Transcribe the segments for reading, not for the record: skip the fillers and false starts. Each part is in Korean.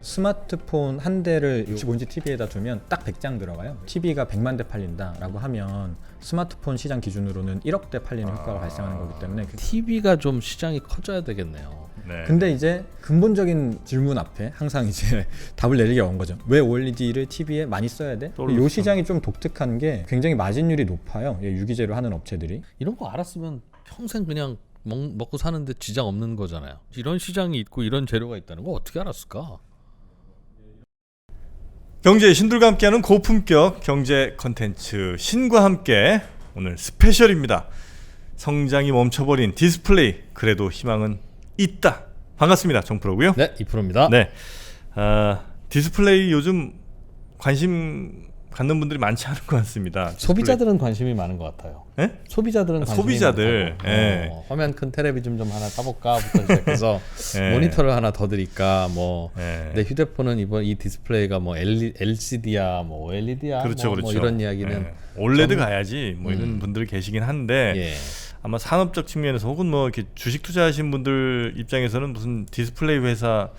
스마트폰 한 대를 65인치 TV에다 두면 딱 100장 들어가요. TV가 100만 대 팔린다라고 하면 스마트폰 시장 기준으로는 1억 대 팔리는 효과가 발생하는 거기 때문에 TV가 좀 시장이 커져야 되겠네요. 네. 근데 이제 근본적인 질문 앞에 항상 이제 답을 내리기가 온 거죠. 왜 OLED를 TV에 많이 써야 돼? 이 시장이 좀 독특한 게 굉장히 마진율이 높아요. 유기재로 하는 업체들이. 이런 거 알았으면 평생 그냥 먹고 사는데 지장 없는 거잖아요. 이런 시장이 있고 이런 재료가 있다는 거 어떻게 알았을까? 경제의 신들과 함께하는 고품격 경제 컨텐츠 신과 함께 오늘 스페셜입니다. 성장이 멈춰버린 디스플레이, 그래도 희망은 있다. 반갑습니다. 정프로고요. 네, 2%입니다. 네, 디스플레이 요즘 관심 갖는 분들이 많지 않은 것 같습니다. 소비자들은 관심이 많은 것 같아요. 네? 소비자들은 관심이 소비자들, 많다고. 예. 화면 큰 텔레비전 좀 하나 사볼까부터 시작해서 예. 모니터를 하나 더 드릴까, 뭐 예. 내 휴대폰은 이번 이 디스플레이가 뭐 LCD야, 뭐 OLED야, 그렇죠, 뭐 그렇죠. 이런 이야기는 예. 올레드 가야지 뭐 이런 분들 계시긴 한데 예. 아마 산업적 측면에서 혹은 뭐 이렇게 주식 투자하신 분들 입장에서는 무슨 디스플레이 회사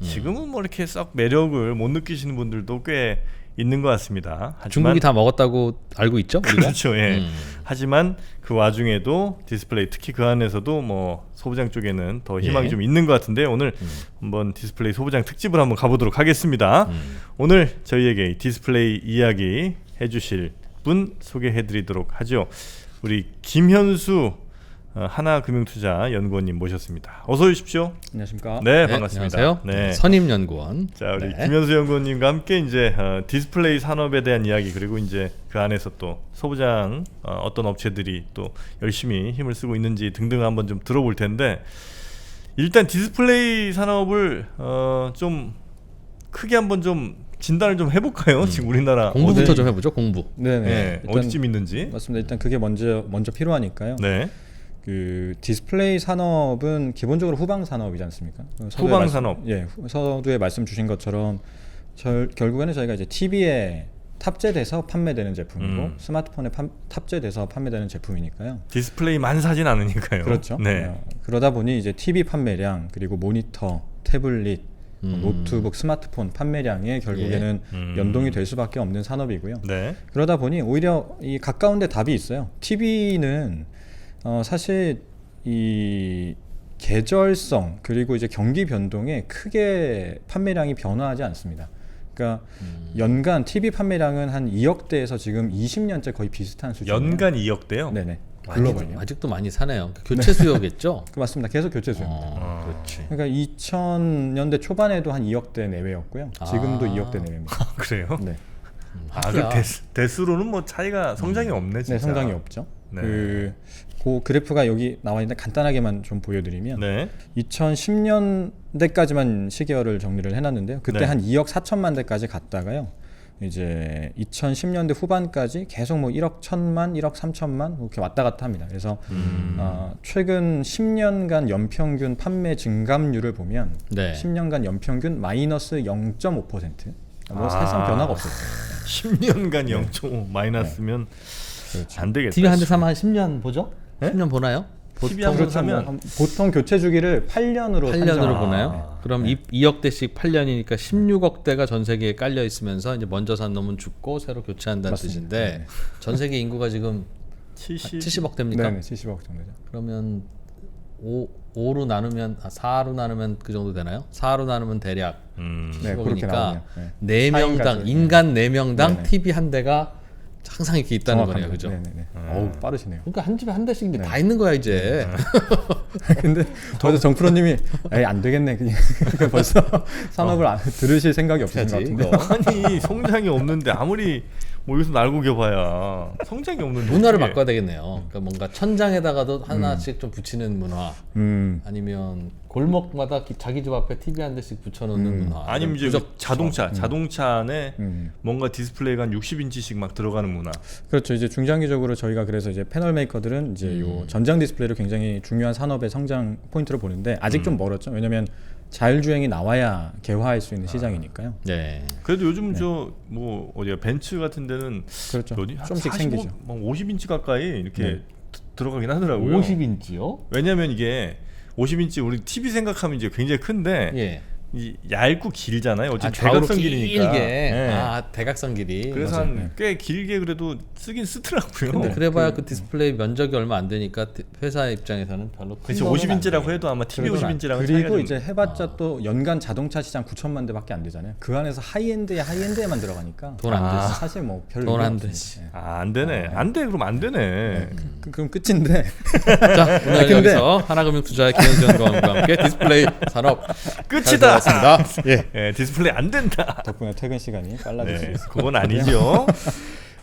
지금은 뭐 이렇게 썩 매력을 못 느끼시는 분들도 꽤 있는 것 같습니다. 하지만 중국이 다 먹었다고 알고 있죠? 우리가? 그렇죠. 예. 하지만 그 와중에도 디스플레이, 특히 그 안에서도 뭐 소부장 쪽에는 더 희망이 예. 좀 있는 것 같은데 오늘 한번 디스플레이 소부장 특집을 한번 가보도록 하겠습니다. 오늘 저희에게 이 디스플레이 이야기 해주실 분 소개해드리도록 하죠. 우리 김현수 하나금융투자 연구원님 모셨습니다. 어서 오십시오. 안녕하십니까? 네, 반갑습니다. 안녕하세요. 네. 선임연구원. 자, 우리 네. 김현수 연구원님과 함께 이제 디스플레이 산업에 대한 이야기, 그리고 이제 그 안에서 또 소부장 어떤 업체들이 또 열심히 힘을 쓰고 있는지 등등 한번 좀 들어볼 텐데, 일단 디스플레이 산업을 좀 크게 한번 좀 진단을 좀 해볼까요? 지금 우리나라 공부부터 좀 해보죠. 공부. 네네. 네, 일단 어디쯤 있는지. 맞습니다. 일단 그게 먼저 필요하니까요. 네, 그 디스플레이 산업은 기본적으로 후방 산업이지 않습니까? 후방 산업. 예, 서두에 말씀 주신 것처럼 결국에는 저희가 이제 TV에 탑재돼서 판매되는 제품이고 스마트폰에 탑재돼서 판매되는 제품이니까요. 디스플레이만 사진 않으니까요. 그렇죠. 네. 그러다 보니 이제 TV 판매량, 그리고 모니터, 태블릿, 노트북, 스마트폰 판매량에 결국에는 연동이 될 수밖에 없는 산업이고요. 네. 그러다 보니 오히려 이 가까운데 답이 있어요. TV는 사실 이 계절성 그리고 이제 경기 변동에 크게 판매량이 변화하지 않습니다. 그러니까 연간 TV 판매량은 한 2억 대에서 지금 20년째 거의 비슷한 수준이에요. 연간 2억 대요? 네네. 글로벌요. 아직도 많이 사네요. 교체 수요겠죠? 맞습니다. 계속 교체 수요입니다. 그렇지. 그러니까 2000년대 초반에도 한 2억 대 내외였고요. 지금도 2억 대 내외입니다. 그래요? 네. 그 대수로는 뭐 차이가 성장이 없네, 진짜. 네, 성장이 없죠. 네. 그 그래프가 여기 나와 있는데 간단하게만 좀 보여드리면 네. 2010년대까지만 시계열을 정리를 해놨는데요. 그때 네. 한 2억 4천만 대까지 갔다가요. 이제 2010년대 후반까지 계속 뭐 1억 1천만, 1억 3천만 이렇게 왔다 갔다 합니다. 그래서 최근 10년간 연평균 판매 증감률을 보면 네. 10년간 연평균 마이너스 0.5%. 뭐 사실상 변화가 없어요. 10년간 0.5 마이너스면 그렇죠. 안 되겠다. TV 한 대 사면 한 10년 보죠? 네? 10년 보나요? TV 한 번 그렇죠. 사면 보통 교체 주기를 8년으로 8년으로 보나요? 그럼 2억 대씩 8년이니까 16억 대가 전 세계에 깔려 있으면서 이제 먼저 산 놈은 죽고 새로 교체한다는 맞습니다. 뜻인데 네. 전 세계 인구가 지금 70억 대입니까? 네, 70억 정도죠. 그러면 5로 나누면 4로 나누면 그 정도 되나요? 4로 나누면 대략 네, 그렇게 10억이니까 나오네요. 4명당 사인까지. 인간 4명당 네네. TV 한 대가 항상 이렇게 있다는 거네요. 그죠? 네네네. 어우, 빠르시네요. 그러니까 한 집에 한 대씩 이제 네. 다 있는 거야 이제. 근데 벌써 정프로님이 에이 안 되겠네. 그냥 벌써 산업을 들으실 생각이 없으신 것 해야지, 같은데. 이거. 아니 성장이 없는데 아무리 뭐 여기서 날고 겨봐야 성장이 없는데 문화를 어떻게. 바꿔야 되겠네요. 그러니까 뭔가 천장에다가도 하나씩 좀 붙이는 문화, 아니면 골목마다 자기 집 앞에 TV 한 대씩 붙여놓는 문화. 아니면 이제 무적- 자동차 안에 뭔가 디스플레이가 한 60인치씩 막 들어가는 문화. 그렇죠. 이제 중장기적으로 저희가 그래서 이제 패널 메이커들은 이제 요 전장 디스플레이를 굉장히 중요한 산업의 성장 포인트로 보는데 아직 좀 멀었죠. 왜냐면 자율주행이 나와야 개화할 수 있는 시장이니까요. 네. 그래도 요즘 저 뭐 어디야 벤츠 같은 데는 그렇죠. 어디 한 좀씩 45, 생기죠. 막 50인치 가까이 이렇게 네. 들어가긴 하더라고요. 50인치요? 왜냐면 이게 50인치 우리 TV 생각하면 이제 굉장히 큰데 예. 얇고 길잖아요. 어쨌든 좌우로 대각선 길이니까. 길게. 네. 대각선 길이. 그래서 맞아요. 한 꽤 길게 그래도 쓰긴 쓰더라고요. 근데 그래봐야 그 디스플레이 면적이 얼마 안 되니까 회사 입장에서는 별로 큰 그렇죠. 돈은 50인치라고 안 해도 아마 TV 그래도 50인치랑은 그리고 이제 해봤자 또 연간 자동차 시장 9천만 대밖에 안 되잖아요. 그 안에서 하이엔드에만 들어가니까 돈안 되지. 사실 뭐 별 돈 안 의미 되지. 없습니다. 안 되네. 안 돼. 그럼 안 되네. 그럼 끝인데 자, 오늘 근데- 여기서 하나금융투자의 김현준 과장과 함께 디스플레이 산업 끝이다. 습니다 예, 디스플레이 안 된다. 덕분에 퇴근 시간이 빨라질 수 네, 있어요. 그건 아니죠.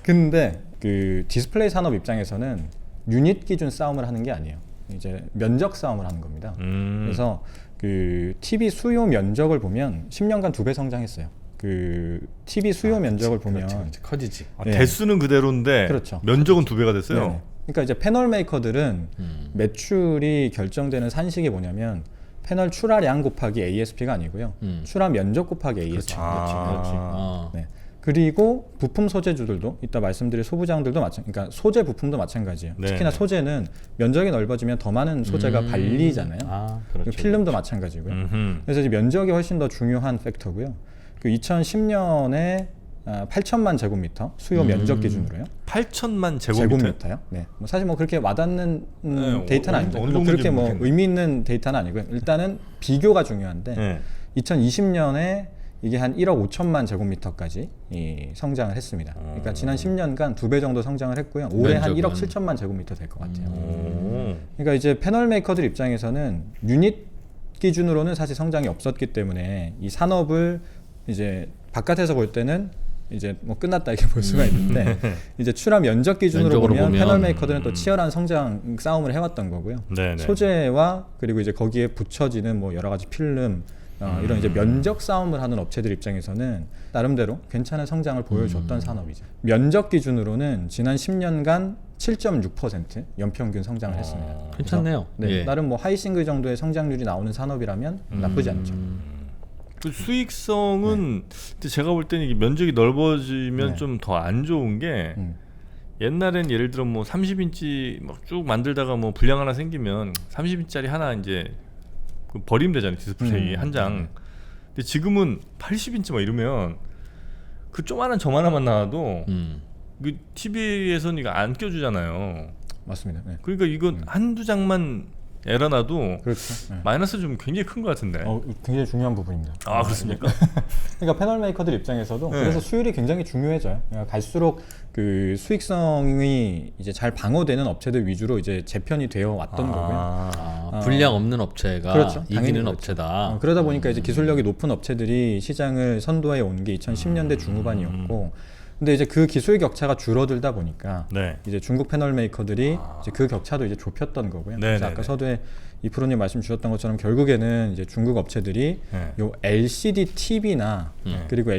근데 그 디스플레이 산업 입장에서는 유닛 기준 싸움을 하는 게 아니에요. 이제 면적 싸움을 하는 겁니다. 그래서 그 TV 수요 면적을 보면 10년간 2배 성장했어요. 그 TV 수요 면적을 보면 그렇지, 커지지. 네. 대수는 그대로인데 그렇죠. 면적은 2배가 됐어요. 네네. 그러니까 이제 패널 메이커들은 매출이 결정되는 산식이 뭐냐면 패널 출하량 곱하기 ASP가 아니고요. 출하 면적 곱하기 ASP. 아. 네. 그리고 부품 소재주들도 이따 말씀드릴 소부장들도 그러니까 소재 부품도 마찬가지예요. 네. 특히나 소재는 면적이 넓어지면 더 많은 소재가 발리잖아요. 그렇죠. 그리고 필름도 마찬가지고요. 음흠. 그래서 이제 면적이 훨씬 더 중요한 팩터고요. 그 2010년에 8천만 제곱미터 수요 면적 기준으로요. 8천만 제곱미터. 제곱미터요. 네. 뭐 사실 뭐 그렇게 와닿는 네, 데이터는 어느 아닌데 정도인지 뭐 그렇게 뭐 모르겠네. 의미 있는 데이터는 아니고요. 일단은 비교가 중요한데 네. 2020년에 이게 한 1억 5천만 제곱미터까지 성장을 했습니다. 그러니까 지난 10년간 2배 정도 성장을 했고요. 올해 한 1억 7천만 제곱미터 될 것 같아요. 오. 그러니까 이제 패널 메이커들 입장에서는 유닛 기준으로는 사실 성장이 없었기 때문에 이 산업을 이제 바깥에서 볼 때는 이제 뭐 끝났다 이렇게 볼 수가 있는데 이제 출하 면적 기준으로 면적으로 보면 보면, 패널 메이커들은 또 치열한 성장 싸움을 해왔던 거고요. 네네. 소재와 그리고 이제 거기에 붙여지는 뭐 여러 가지 필름 이런 이제 면적 싸움을 하는 업체들 입장에서는 나름대로 괜찮은 성장을 보여줬던 산업이죠. 면적 기준으로는 지난 10년간 7.6% 연평균 성장을 했습니다. 괜찮네요. 네, 예. 나름 뭐 하이 싱글 정도의 성장률이 나오는 산업이라면 나쁘지 않죠. 그 수익성은 근데 제가 볼 때는 이게 면적이 넓어지면 네. 좀 더 안 좋은 게 옛날엔 예를 들어 뭐 30인치 막 쭉 만들다가 뭐 불량 하나 생기면 30인치짜리 하나 이제 그 버리면 되잖아요. 디스플레이 한 장. 근데 지금은 80인치 막 이러면 그 조만한 점 하나만 나와도 그 TV에서는 이거 안 껴주잖아요. 맞습니다. 네. 그러니까 이건 한두 장만 에러나도 그렇죠. 네. 마이너스 좀 굉장히 큰 것 같은데. 굉장히 중요한 부분입니다. 아 그렇습니까? 그러니까 패널 메이커들 입장에서도 네. 그래서 수율이 굉장히 중요해져요. 그러니까 갈수록 그 수익성이 이제 잘 방어되는 업체들 위주로 이제 재편이 되어 왔던 거고요. 불량 없는 업체가 그렇죠. 당연히 이기는 그렇죠. 업체다. 그러다 보니까 이제 기술력이 높은 업체들이 시장을 선도해 온 게 2010년대 중후반이었고, 근데 이제 그 기술 격차가 줄어들다 보니까 네. 이제 중국 패널 메이커들이 이제 그 격차도 이제 좁혔던 거고요. 네, 그래서 네, 아까 네. 서두에 이프로님 말씀 주셨던 것처럼 결국에는 이제 중국 업체들이 네. 요 LCD TV나 그리고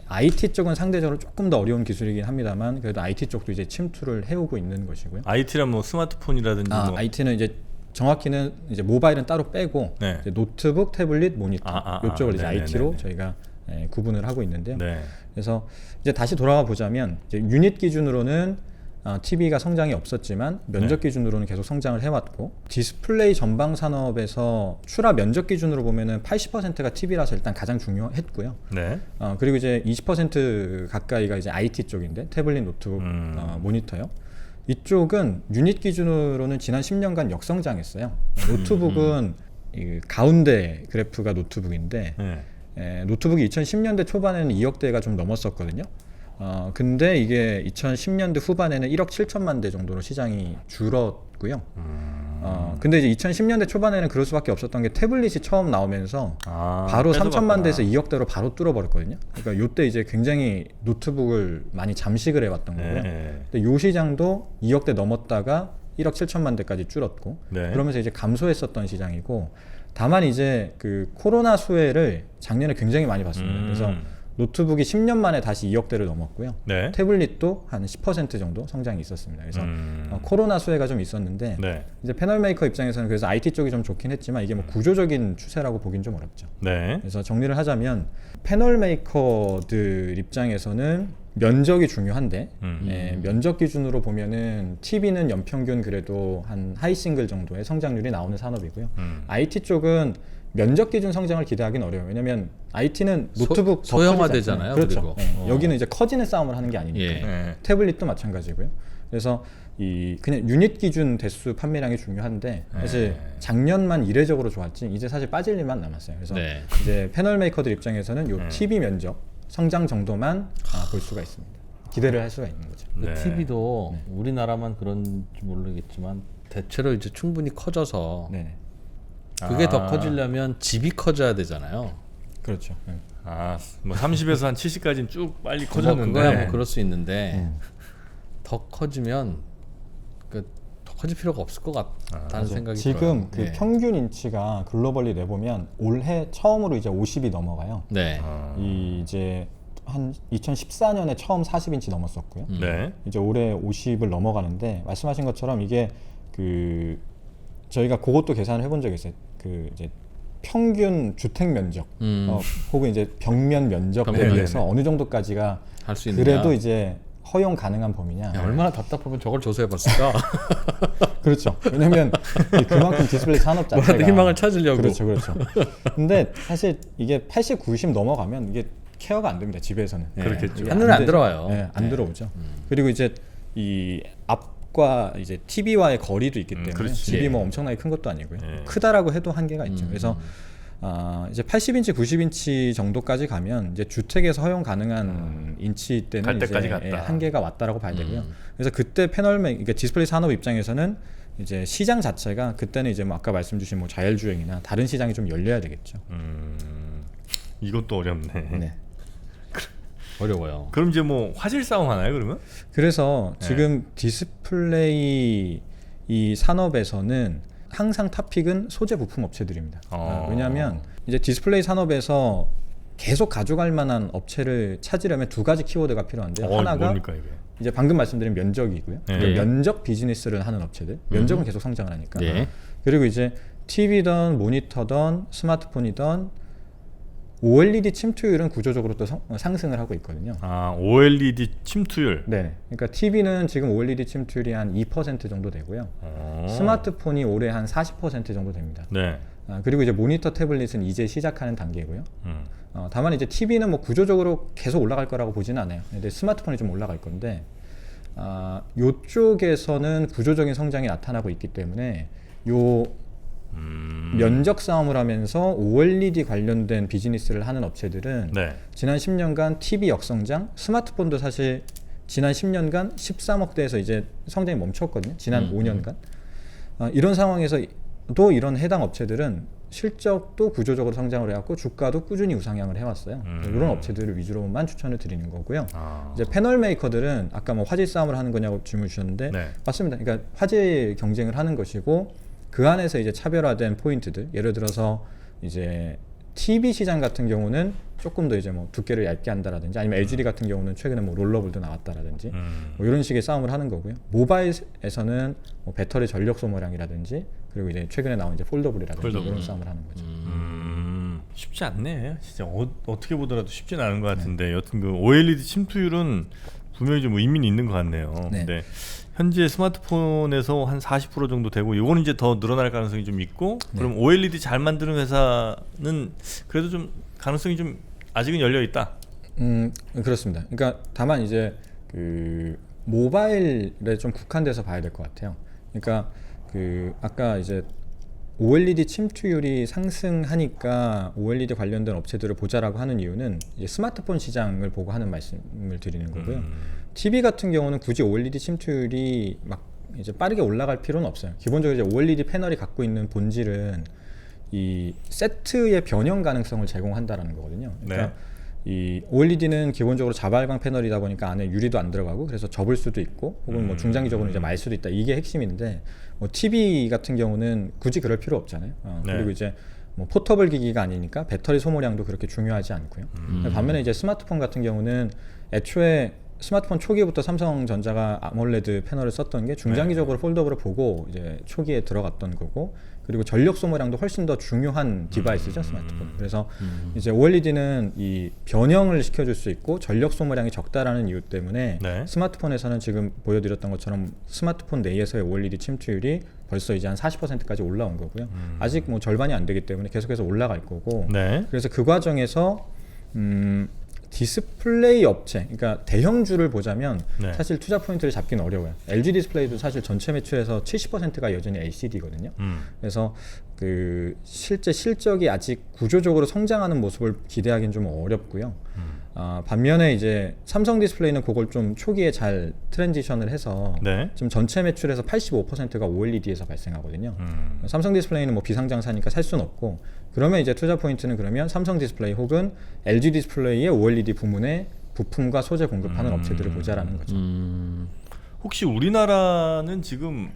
IT 쪽은 상대적으로 조금 더 어려운 기술이긴 합니다만 그래도 IT 쪽도 이제 침투를 해오고 있는 것이고요. IT란 뭐 스마트폰이라든지 뭐 IT는 이제 정확히는 이제 모바일은 따로 빼고 네. 이제 노트북, 태블릿, 모니터 이쪽을 이제 네네네네. IT로 저희가 구분을 하고 있는데요. 네. 그래서 이제 다시 돌아가 보자면 이제 유닛 기준으로는 TV가 성장이 없었지만 면적 네. 기준으로는 계속 성장을 해왔고 디스플레이 전방 산업에서 출하 면적 기준으로 보면은 80%가 TV라서 일단 가장 중요했고요. 네. 그리고 이제 20% 가까이가 이제 IT 쪽인데 태블릿, 노트북, 모니터요. 이쪽은 유닛 기준으로는 지난 10년간 역성장했어요. 노트북은 이 가운데 그래프가 노트북인데 네. 노트북이 2010년대 초반에는 2억대가 좀 넘었었거든요. 근데 이게 2010년대 후반에는 1억 7천만 대 정도로 시장이 줄었고요. 근데 이제 2010년대 초반에는 그럴 수밖에 없었던 게 태블릿이 처음 나오면서 바로 3천만 대에서 2억대로 바로 뚫어버렸거든요. 그러니까 요때 이제 굉장히 노트북을 많이 잠식을 해왔던 거고요. 네. 근데 요 시장도 2억대 넘었다가 1억 7천만 대까지 줄었고 네. 그러면서 이제 감소했었던 시장이고 다만 이제 그 코로나 수혜를 작년에 굉장히 많이 봤습니다. 그래서 노트북이 10년 만에 다시 2억대를 넘었고요. 네. 태블릿도 한 10% 정도 성장이 있었습니다. 그래서 코로나 수혜가 좀 있었는데 네. 이제 패널 메이커 입장에서는 그래서 IT 쪽이 좀 좋긴 했지만 이게 뭐 구조적인 추세라고 보긴 좀 어렵죠. 네. 그래서 정리를 하자면 패널 메이커들 입장에서는 면적이 중요한데 면적 기준으로 보면은 TV는 연평균 그래도 한 하이 싱글 정도의 성장률이 나오는 산업이고요. IT 쪽은 면적 기준 성장을 기대하기는 어려워요. 왜냐면 IT는 노트북 더 소형화되잖아요. 커지잖아요. 그렇죠. 그리고. 여기는 이제 커지는 싸움을 하는 게 아니니까. 예. 태블릿도 마찬가지고요. 그래서 이 그냥 유닛 기준 대수 판매량이 중요한데 사실 작년만 이례적으로 좋았지 이제 사실 빠질 일만 남았어요. 그래서 네. 이제 패널 메이커들 입장에서는 요 TV 면적 성장 정도만 볼 수가 있습니다. 기대를 할 수가 있는 거죠. 네. TV도 우리나라만 그런지 모르겠지만 대체로 이제 충분히 커져서 네, 그게 더 커지려면 집이 커져야 되잖아요. 그렇죠. 네. 뭐 30에서 한 70까지는 쭉 빨리 뭐 커졌는데 그거야 뭐 그럴 수 있는데 더 커지면 더 커질 필요가 없을 것 같다는 생각이 지금 들어요. 그 네. 평균 인치가 글로벌리 내보면 올해 처음으로 이제 50이 넘어가요. 네. 이 이제 한 2014년에 처음 40인치 넘었었고요. 네. 이제 올해 50을 넘어가는데 말씀하신 것처럼 이게 그 저희가 그것도 계산을 해본 적이 있어요. 그 이제 평균 주택 면적 혹은 이제 벽면 면적에 벽면 대해서 어느 정도까지가 할 수 있느냐. 그래도 이제 허용 가능한 범위냐. 야, 얼마나 답답하면 저걸 조사해봤을까? 그렇죠. 왜냐면 그만큼 디스플레이 산업 자체가 뭐라도 희망을 찾으려고. 그렇죠, 그렇죠. 근데 사실 이게 80, 90 넘어가면 이게 케어가 안 됩니다. 집에서는. 그렇겠죠. 이게 한눈에 안 되죠. 들어와요. 네, 안 들어오죠. 그리고 이제 이 앞과 이제 TV와의 거리도 있기 때문에 그렇지. 집이 뭐 엄청나게 큰 것도 아니고요. 예. 크다라고 해도 한계가 있죠. 그래서 이제 80인치, 90인치 정도까지 가면 이제 주택에서 허용 가능한 인치 때는 갈 때까지 이제 갔다. 한계가 왔다라고 봐야 되고요. 그래서 그때 그러니까 디스플레이 산업 입장에서는 이제 시장 자체가 그때는 이제 뭐 아까 말씀 주신 뭐 자율주행이나 다른 시장이 좀 열려야 되겠죠. 이것도 어렵네. 네. 어려워요. 그럼 이제 뭐 화질 싸움 하나요 그러면? 그래서 지금 디스플레이 이 산업에서는 항상 탑픽은 소재 부품 업체들입니다. 왜냐하면 이제 디스플레이 산업에서 계속 가져갈 만한 업체를 찾으려면 두 가지 키워드가 필요한데 하나가 뭡니까 이게? 이제 방금 말씀드린 면적이고요. 네. 그러니까 면적 비즈니스를 하는 업체들, 면적은 계속 성장을 하니까. 네. 그리고 이제 TV든 모니터든 스마트폰이든 OLED 침투율은 구조적으로 또 상승을 하고 있거든요. OLED 침투율. 네, 그러니까 TV는 지금 OLED 침투율이 한 2% 정도 되고요. 스마트폰이 올해 한 40% 정도 됩니다. 네. 그리고 이제 모니터 태블릿은 이제 시작하는 단계고요. 다만 이제 TV는 뭐 구조적으로 계속 올라갈 거라고 보지는 않아요. 근데 스마트폰이 좀 올라갈 건데 요쪽에서는 구조적인 성장이 나타나고 있기 때문에 요 면적 싸움을 하면서 OLED 관련된 비즈니스를 하는 업체들은 네. 지난 10년간 TV 역성장, 스마트폰도 사실 지난 10년간 13억대에서 이제 성장이 멈췄거든요. 지난 5년간. 이런 상황에서 또 이런 해당 업체들은 실적도 구조적으로 성장을 해왔고 주가도 꾸준히 우상향을 해왔어요. 이런 업체들을 위주로만 추천을 드리는 거고요. 이제 패널 메이커들은 아까 뭐 화질 싸움을 하는 거냐고 질문 주셨는데 네. 맞습니다. 그러니까 화질 경쟁을 하는 것이고 그 안에서 이제 차별화된 포인트들, 예를 들어서 이제 TV 시장 같은 경우는 조금 더 이제 뭐 두께를 얇게 한다라든지 아니면 LGD 같은 경우는 최근에 뭐 롤러블도 나왔다라든지 뭐 이런 식의 싸움을 하는 거고요. 모바일에서는 뭐 배터리 전력 소모량이라든지 그리고 이제 최근에 나온 이제 폴더블이라든지 이런 싸움을 하는 거죠. 쉽지 않네. 진짜 어떻게 보더라도 쉽지는 않은 것 같은데 여튼 그 OLED 침투율은 분명히 좀 의미는 있는 것 같네요. 네. 근데 현재 스마트폰에서 한 40% 정도 되고 요거는 이제 더 늘어날 가능성이 좀 있고 그럼 OLED 잘 만드는 회사는 그래도 좀 가능성이 좀 아직은 열려 있다. 그렇습니다. 그러니까 다만 이제 그 모바일에 좀 국한돼서 봐야 될 것 같아요. 그러니까 그 아까 이제 OLED 침투율이 상승하니까 OLED 관련된 업체들을 보자라고 하는 이유는 이제 스마트폰 시장을 보고 하는 말씀을 드리는 거고요. TV 같은 경우는 굳이 OLED 침투율이 막 이제 빠르게 올라갈 필요는 없어요. 기본적으로 이제 OLED 패널이 갖고 있는 본질은 이 세트의 변형 가능성을 제공한다라는 거거든요. 그러니까 이 OLED는 기본적으로 자발광 패널이다 보니까 안에 유리도 안 들어가고 그래서 접을 수도 있고 혹은 뭐 중장기적으로 이제 말 수도 있다. 이게 핵심인데 뭐 TV 같은 경우는 굳이 그럴 필요 없잖아요. 그리고 이제 뭐 포터블 기기가 아니니까 배터리 소모량도 그렇게 중요하지 않고요. 반면에 이제 스마트폰 같은 경우는 애초에 스마트폰 초기부터 삼성전자가 아몰레드 패널을 썼던 게 중장기적으로 폴더블을 보고 이제 초기에 들어갔던 거고, 그리고 전력 소모량도 훨씬 더 중요한 디바이스죠, 스마트폰. 그래서 이제 OLED는 이 변형을 시켜줄 수 있고 전력 소모량이 적다라는 이유 때문에 네. 스마트폰에서는 지금 보여드렸던 것처럼 스마트폰 내에서의 OLED 침투율이 벌써 이제 한 40%까지 올라온 거고요. 아직 뭐 절반이 안 되기 때문에 계속해서 올라갈 거고. 네. 그래서 그 과정에서 디스플레이 업체, 그러니까 대형주를 보자면 네. 사실 투자 포인트를 잡기는 어려워요. LG 디스플레이도 사실 전체 매출에서 70%가 여전히 LCD거든요. 그래서 그 실제 실적이 아직 구조적으로 성장하는 모습을 기대하기는 좀 어렵고요. 반면에 이제 삼성 디스플레이는 그걸 좀 초기에 잘 트랜지션을 해서 네. 지금 전체 매출에서 85%가 OLED에서 발생하거든요. 삼성 디스플레이는 뭐 비상장사니까 살 수는 없고, 그러면 이제 투자 포인트는 그러면 삼성 디스플레이 혹은 LG 디스플레이의 OLED 부문에 부품과 소재 공급하는 업체들을 보자라는 거죠. 혹시 우리나라는 지금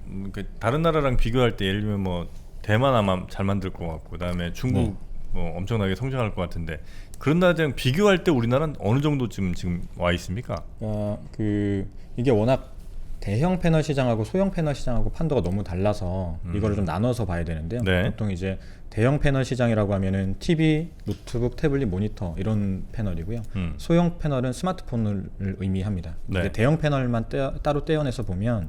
다른 나라랑 비교할 때 예를 들면 뭐 대만 아마 잘 만들 것 같고, 그다음에 중국 뭐 엄청나게 성장할 것 같은데, 그런 나라랑 비교할 때 우리나라는 어느 정도쯤 지금 와 있습니까? 이게 워낙 대형 패널 시장하고 소형 패널 시장하고 판도가 너무 달라서 이거를 좀 나눠서 봐야 되는데요. 네. 보통 이제 대형 패널 시장이라고 하면은 TV, 노트북, 태블릿, 모니터 이런 패널이고요. 소형 패널은 스마트폰을 의미합니다. 네. 근데 대형 패널만 따로 떼어내서 보면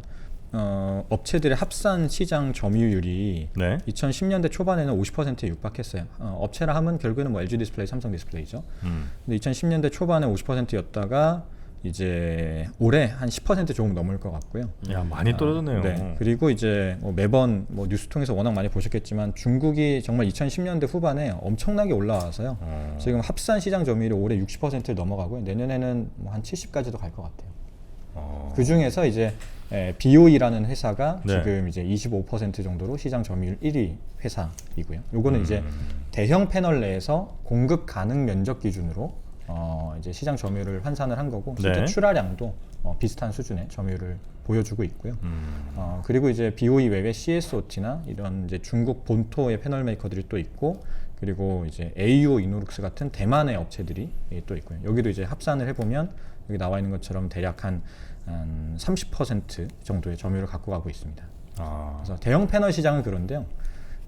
업체들의 합산 시장 점유율이 네. 2010년대 초반에는 50%에 육박했어요. 업체라 하면 결국에는 뭐 LG 디스플레이, 삼성 디스플레이죠. 근데 2010년대 초반에 50%였다가 이제 올해 한 10% 조금 넘을 것 같고요. 야, 많이 떨어졌네요. 네. 그리고 이제 뭐 매번 뭐 뉴스 통해서 워낙 많이 보셨겠지만 중국이 정말 2010년대 후반에 엄청나게 올라와서요. 지금 합산 시장 점유율이 올해 60%를 넘어가고요. 내년에는 뭐 한 70까지도 갈 것 같아요. 그 중에서 이제 BOE라는 회사가 네. 지금 이제 25% 정도로 시장 점유율 1위 회사이고요. 요거는 이제 대형 패널 내에서 공급 가능 면적 기준으로 이제 시장 점유율을 환산을 한 거고, 실제 네. 출하량도 비슷한 수준의 점유율을 보여주고 있고요. 그리고 이제 BOE 외에 CSOT나 이런 이제 중국 본토의 패널 메이커들이 또 있고, 그리고 이제 AUO 이노룩스 같은 대만의 업체들이 또 있고요. 여기도 이제 합산을 해보면 여기 나와 있는 것처럼 대략 한 30% 정도의 점유율을 갖고 가고 있습니다. 그래서 대형 패널 시장은 그런데요.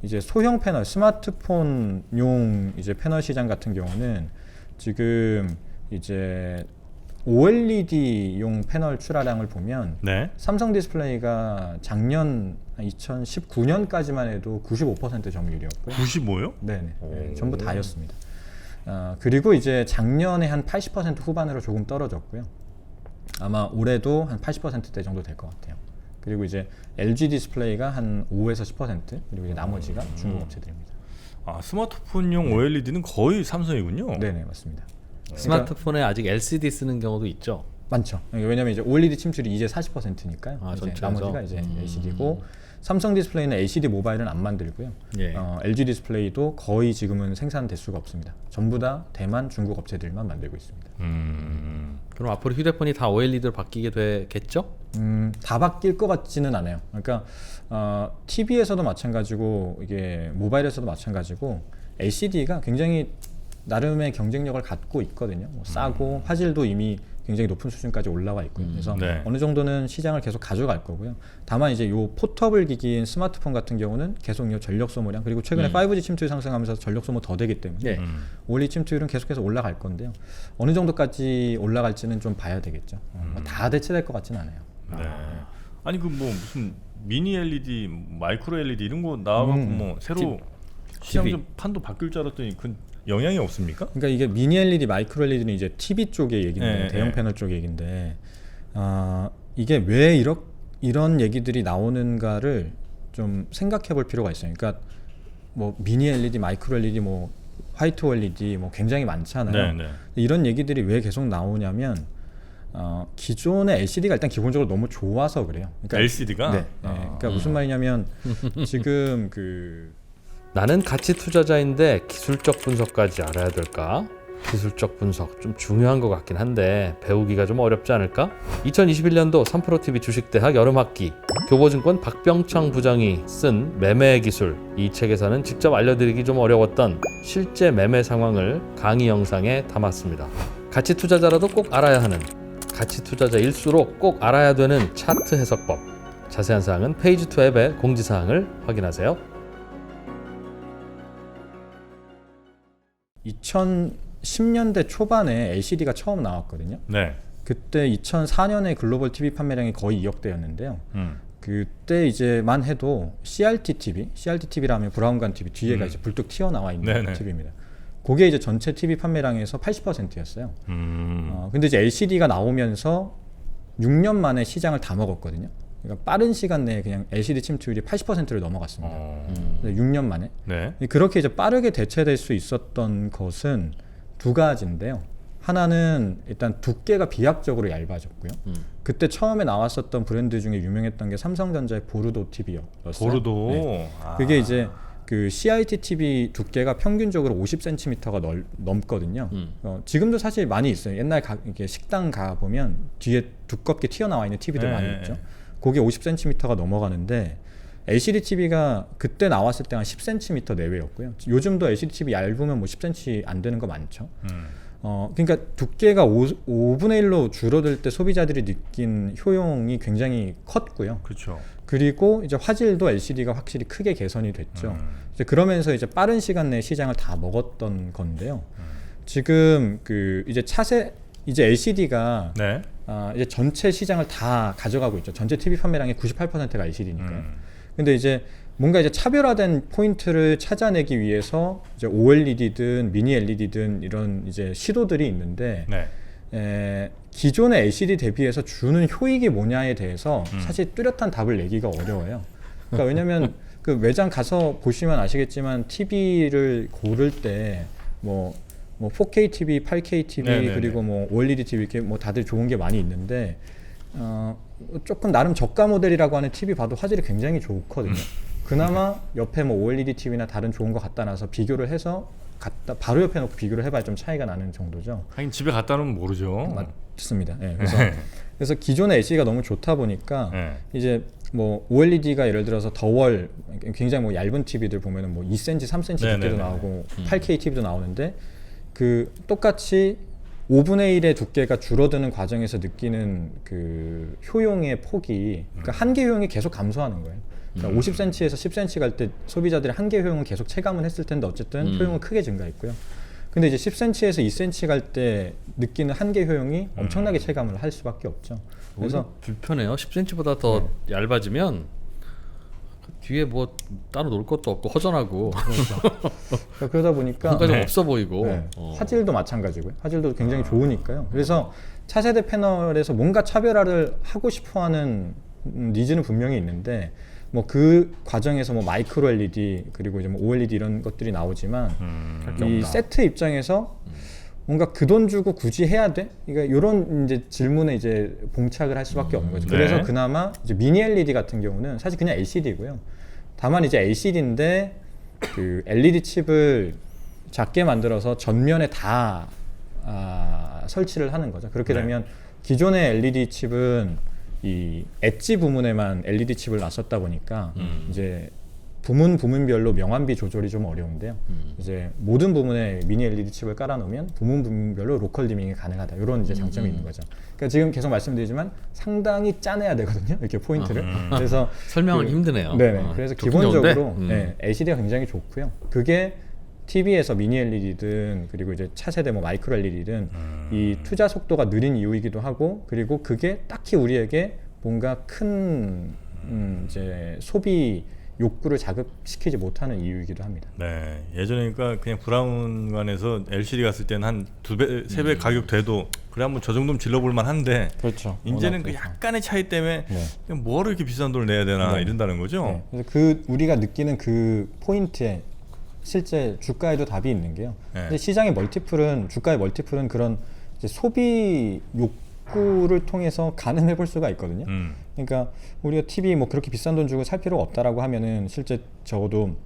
이제 소형 패널, 스마트폰용 이제 패널 시장 같은 경우는 지금 이제 OLED용 패널 출하량을 보면 네. 삼성 디스플레이가 작년 2019년까지만 해도 95% 점유율이었고요. 95요? 네네. 네, 전부 다였습니다. 그리고 이제 작년에 한 80% 후반으로 조금 떨어졌고요. 아마 올해도 한 80%대 정도 될 것 같아요. 그리고 이제 LG 디스플레이가 한 5에서 10%, 그리고 이제 나머지가 중국 업체들입니다. 스마트폰용 OLED는 거의 삼성이군요. 네네, 맞습니다. 스마트폰에 아직 LCD 쓰는 경우도 있죠. 많죠. 왜냐면 이제 OLED 침투율이 이제 40%니까요. 이제 전체에서? 나머지가 이제 LCD고, 삼성 디스플레이는 LCD 모바일은 안 만들고요. 예. LG 디스플레이도 거의 지금은 생산될 수가 없습니다. 전부 다 대만, 중국 업체들만 만들고 있습니다. 그럼 앞으로 휴대폰이 다 OLED로 바뀌게 되겠죠? 다 바뀔 것 같지는 않아요. 그러니까 TV에서도 마찬가지고 이게 모바일에서도 마찬가지고 LCD가 굉장히 나름의 경쟁력을 갖고 있거든요. 뭐 싸고 화질도 이미 굉장히 높은 수준까지 올라와 있고요. 그래서 네. 어느 정도는 시장을 계속 가져갈 거고요. 다만 이제 요 포터블 기기인 스마트폰 같은 경우는 계속 요 전력 소모량, 그리고 최근에 5G 침투율 상승하면서 전력 소모 더 되기 때문에 네. OLED 침투율은 계속해서 올라갈 건데요. 어느 정도까지 올라갈지는 좀 봐야 되겠죠. 다 대체될 것 같지는 않아요. 네. 아니 그 뭐 무슨 미니 LED, 마이크로 LED 이런 거 나와갖고 뭐 새로 시장 TV. 좀 판도 바뀔 줄 알았더니 그 영향이 없습니까? 그러니까 이게 미니 LED, 마이크로 LED는 이제 TV 쪽의 얘기인데, 네, 대형 네. 패널 쪽 얘기인데, 이게 왜 이런 얘기들이 나오는가를 좀 생각해 볼 필요가 있어요. 그러니까 뭐 미니 LED, 마이크로 LED, 뭐 화이트 OLED 뭐 굉장히 많잖아요. 네, 네. 이런 얘기들이 왜 계속 나오냐면 기존의 LCD가 일단 기본적으로 너무 좋아서 그래요. 그러니까 LCD가? 네. 그러니까 무슨 말이냐면 지금 나는 가치 투자자인데 기술적 분석까지 알아야 될까? 기술적 분석 좀 중요한 것 같긴 한데 배우기가 좀 어렵지 않을까? 2021년도 3프로TV 주식대학 여름학기 교보증권 박병창 부장이 쓴 매매 기술, 이 책에서는 직접 알려드리기 좀 어려웠던 실제 매매 상황을 강의 영상에 담았습니다. 가치 투자자라도 꼭 알아야 하는 가치 투자자일수록 꼭 알아야 되는 차트 해석법. 자세한 사항은 페이지2 앱의 공지사항을 확인하세요. 2010년대 초반에 LCD가 처음 나왔거든요. 네. 그때 2004년에 글로벌 TV 판매량이 거의 2억 대였는데요. 그때 이제만 해도 CRT TV라면 브라운관 TV 뒤에가 이제 불뚝 튀어나와 있는 네네. TV입니다. 그게 이제 전체 TV 판매량에서 80%였어요. 근데 이제 LCD가 나오면서 6년 만에 시장을 다 먹었거든요. 그러니까 빠른 시간 내에 그냥 LCD 침투율이 80%를 넘어갔습니다. 6년 만에. 네. 그렇게 이제 빠르게 대체될 수 있었던 것은 두 가지인데요. 하나는 일단 두께가 비약적으로 얇아졌고요. 그때 처음에 나왔었던 브랜드 중에 유명했던 게 삼성전자의 보르도 TV였어요. 보르도. 네. 그게 이제 그 CRT TV 두께가 평균적으로 50cm가 넘거든요. 지금도 사실 많이 있어요. 옛날 이렇게 식당 가 보면 뒤에 두껍게 튀어나와 있는 TV들 많이 있죠. 그게 50cm가 넘어가는데 LCD TV가 그때 나왔을 때 한 10cm 내외였고요. 요즘도 LCD TV 얇으면 뭐 10cm 안 되는 거 많죠. 그러니까 두께가 5분의 1로 줄어들 때 소비자들이 느낀 효용이 굉장히 컸고요. 그렇죠. 그리고 이제 화질도 LCD가 확실히 크게 개선이 됐죠. 이제 그러면서 이제 빠른 시간 내에 시장을 다 먹었던 건데요. 지금 그 이제 차세 이제 LCD가 네. 이제 전체 시장을 다 가져가고 있죠. 전체 TV 판매량의 98%가 LCD니까요. 근데 이제 뭔가 이제 차별화된 포인트를 찾아내기 위해서 이제 OLED든 미니 LED든 이런 이제 시도들이 있는데 네. 기존의 LCD 대비해서 주는 효익이 뭐냐에 대해서 사실 뚜렷한 답을 내기가 어려워요. 그러니까 왜냐면 그 매장 가서 보시면 아시겠지만 TV를 고를 때 뭐 4K TV, 8K TV 네네네. 그리고 뭐 OLED TV 이렇게 뭐 다들 좋은 게 많이 있는데 조금 나름 저가 모델이라고 하는 TV 봐도 화질이 굉장히 좋거든요. 그나마 옆에 뭐 OLED TV나 다른 좋은 거 갖다 놔서 비교를 해서 바로 옆에 놓고 비교를 해봐야 좀 차이가 나는 정도죠. 하긴 집에 갖다 놓으면 모르죠. 맞습니다. 네, 그래서 기존의 LCD가 너무 좋다 보니까 네. 이제 뭐 OLED가 예를 들어서 더월 굉장히 뭐 얇은 TV들 보면은 뭐 2cm, 3cm 두께도 네네네. 나오고 8K TV도 나오는데 그 똑같이 5분의 1의 두께가 줄어드는 과정에서 느끼는 그 효용의 폭이 그러니까 한계 효용이 계속 감소하는 거예요. 그러니까 50cm에서 10cm 갈 때 소비자들이 한계 효용을 계속 체감을 했을 텐데 어쨌든 효용은 크게 증가했고요. 근데 이제 10cm에서 2cm 갈 때 느끼는 한계 효용이 엄청나게 체감을 할 수밖에 없죠. 그래서 불편해요. 10cm보다 더 얇아지면 그 뒤에 뭐 따로 놀 것도 없고 허전하고 그러다 보니까 뭔가 좀 없어 보이고 화질도 마찬가지고요. 화질도 굉장히 좋으니까요. 그래서 차세대 패널에서 뭔가 차별화를 하고 싶어하는 니즈는 분명히 있는데 뭐 그 과정에서 뭐 마이크로 LED 그리고 이제 뭐 OLED 이런 것들이 나오지만 이 세트 입장에서 뭔가 그 돈 주고 굳이 해야 돼? 그러니까 이런 이제 질문에 이제 봉착을 할 수밖에 없는 거죠. 그래서 그나마 이제 미니 LED 같은 경우는 사실 그냥 LCD고요. 다만 이제 LCD인데 그 LED 칩을 작게 만들어서 전면에 다 설치를 하는 거죠. 그렇게 되면 기존의 LED 칩은 이 엣지 부분에만 LED 칩을 놨었다 보니까 이제 부문별로 명암비 조절이 좀 어려운데요. 이제 모든 부분에 미니 LED 칩을 깔아놓으면 부문별로 로컬 디밍이 가능하다. 이런 이제 장점이 있는 거죠. 그러니까 지금 계속 말씀드리지만 상당히 짜내야 되거든요. 이렇게 포인트를. 그래서 설명하기 힘드네요. 네네. 그래서 기본적으로 LCD가 굉장히 좋고요. 그게 TV에서 미니 LED든 그리고 이제 차세대 뭐 마이크로 LED든 이 투자 속도가 느린 이유이기도 하고 그리고 그게 딱히 우리에게 뭔가 큰 이제 소비 욕구를 자극시키지 못하는 이유이기도 합니다. 네, 예전에 그러니까 그냥 브라운관에서 LCD 갔을 때는 한 2배, 3배 가격 돼도 그래 한번 저 정도면 질러볼 만한데 그렇죠. 이제는 그 약간의 차이 때문에 그냥 뭐하러 이렇게 비싼 돈을 내야 되나 이런다는 거죠. 네. 그래서 그 우리가 느끼는 그 포인트에 실제 주가에도 답이 있는 게요. 근데 시장의 멀티플은 주가의 멀티플은 그런 이제 소비 욕구를 통해서 가늠해 볼 수가 있거든요. 그러니까 우리가 TV 뭐 그렇게 비싼 돈 주고 살 필요가 없다라고 하면은 실제 적어도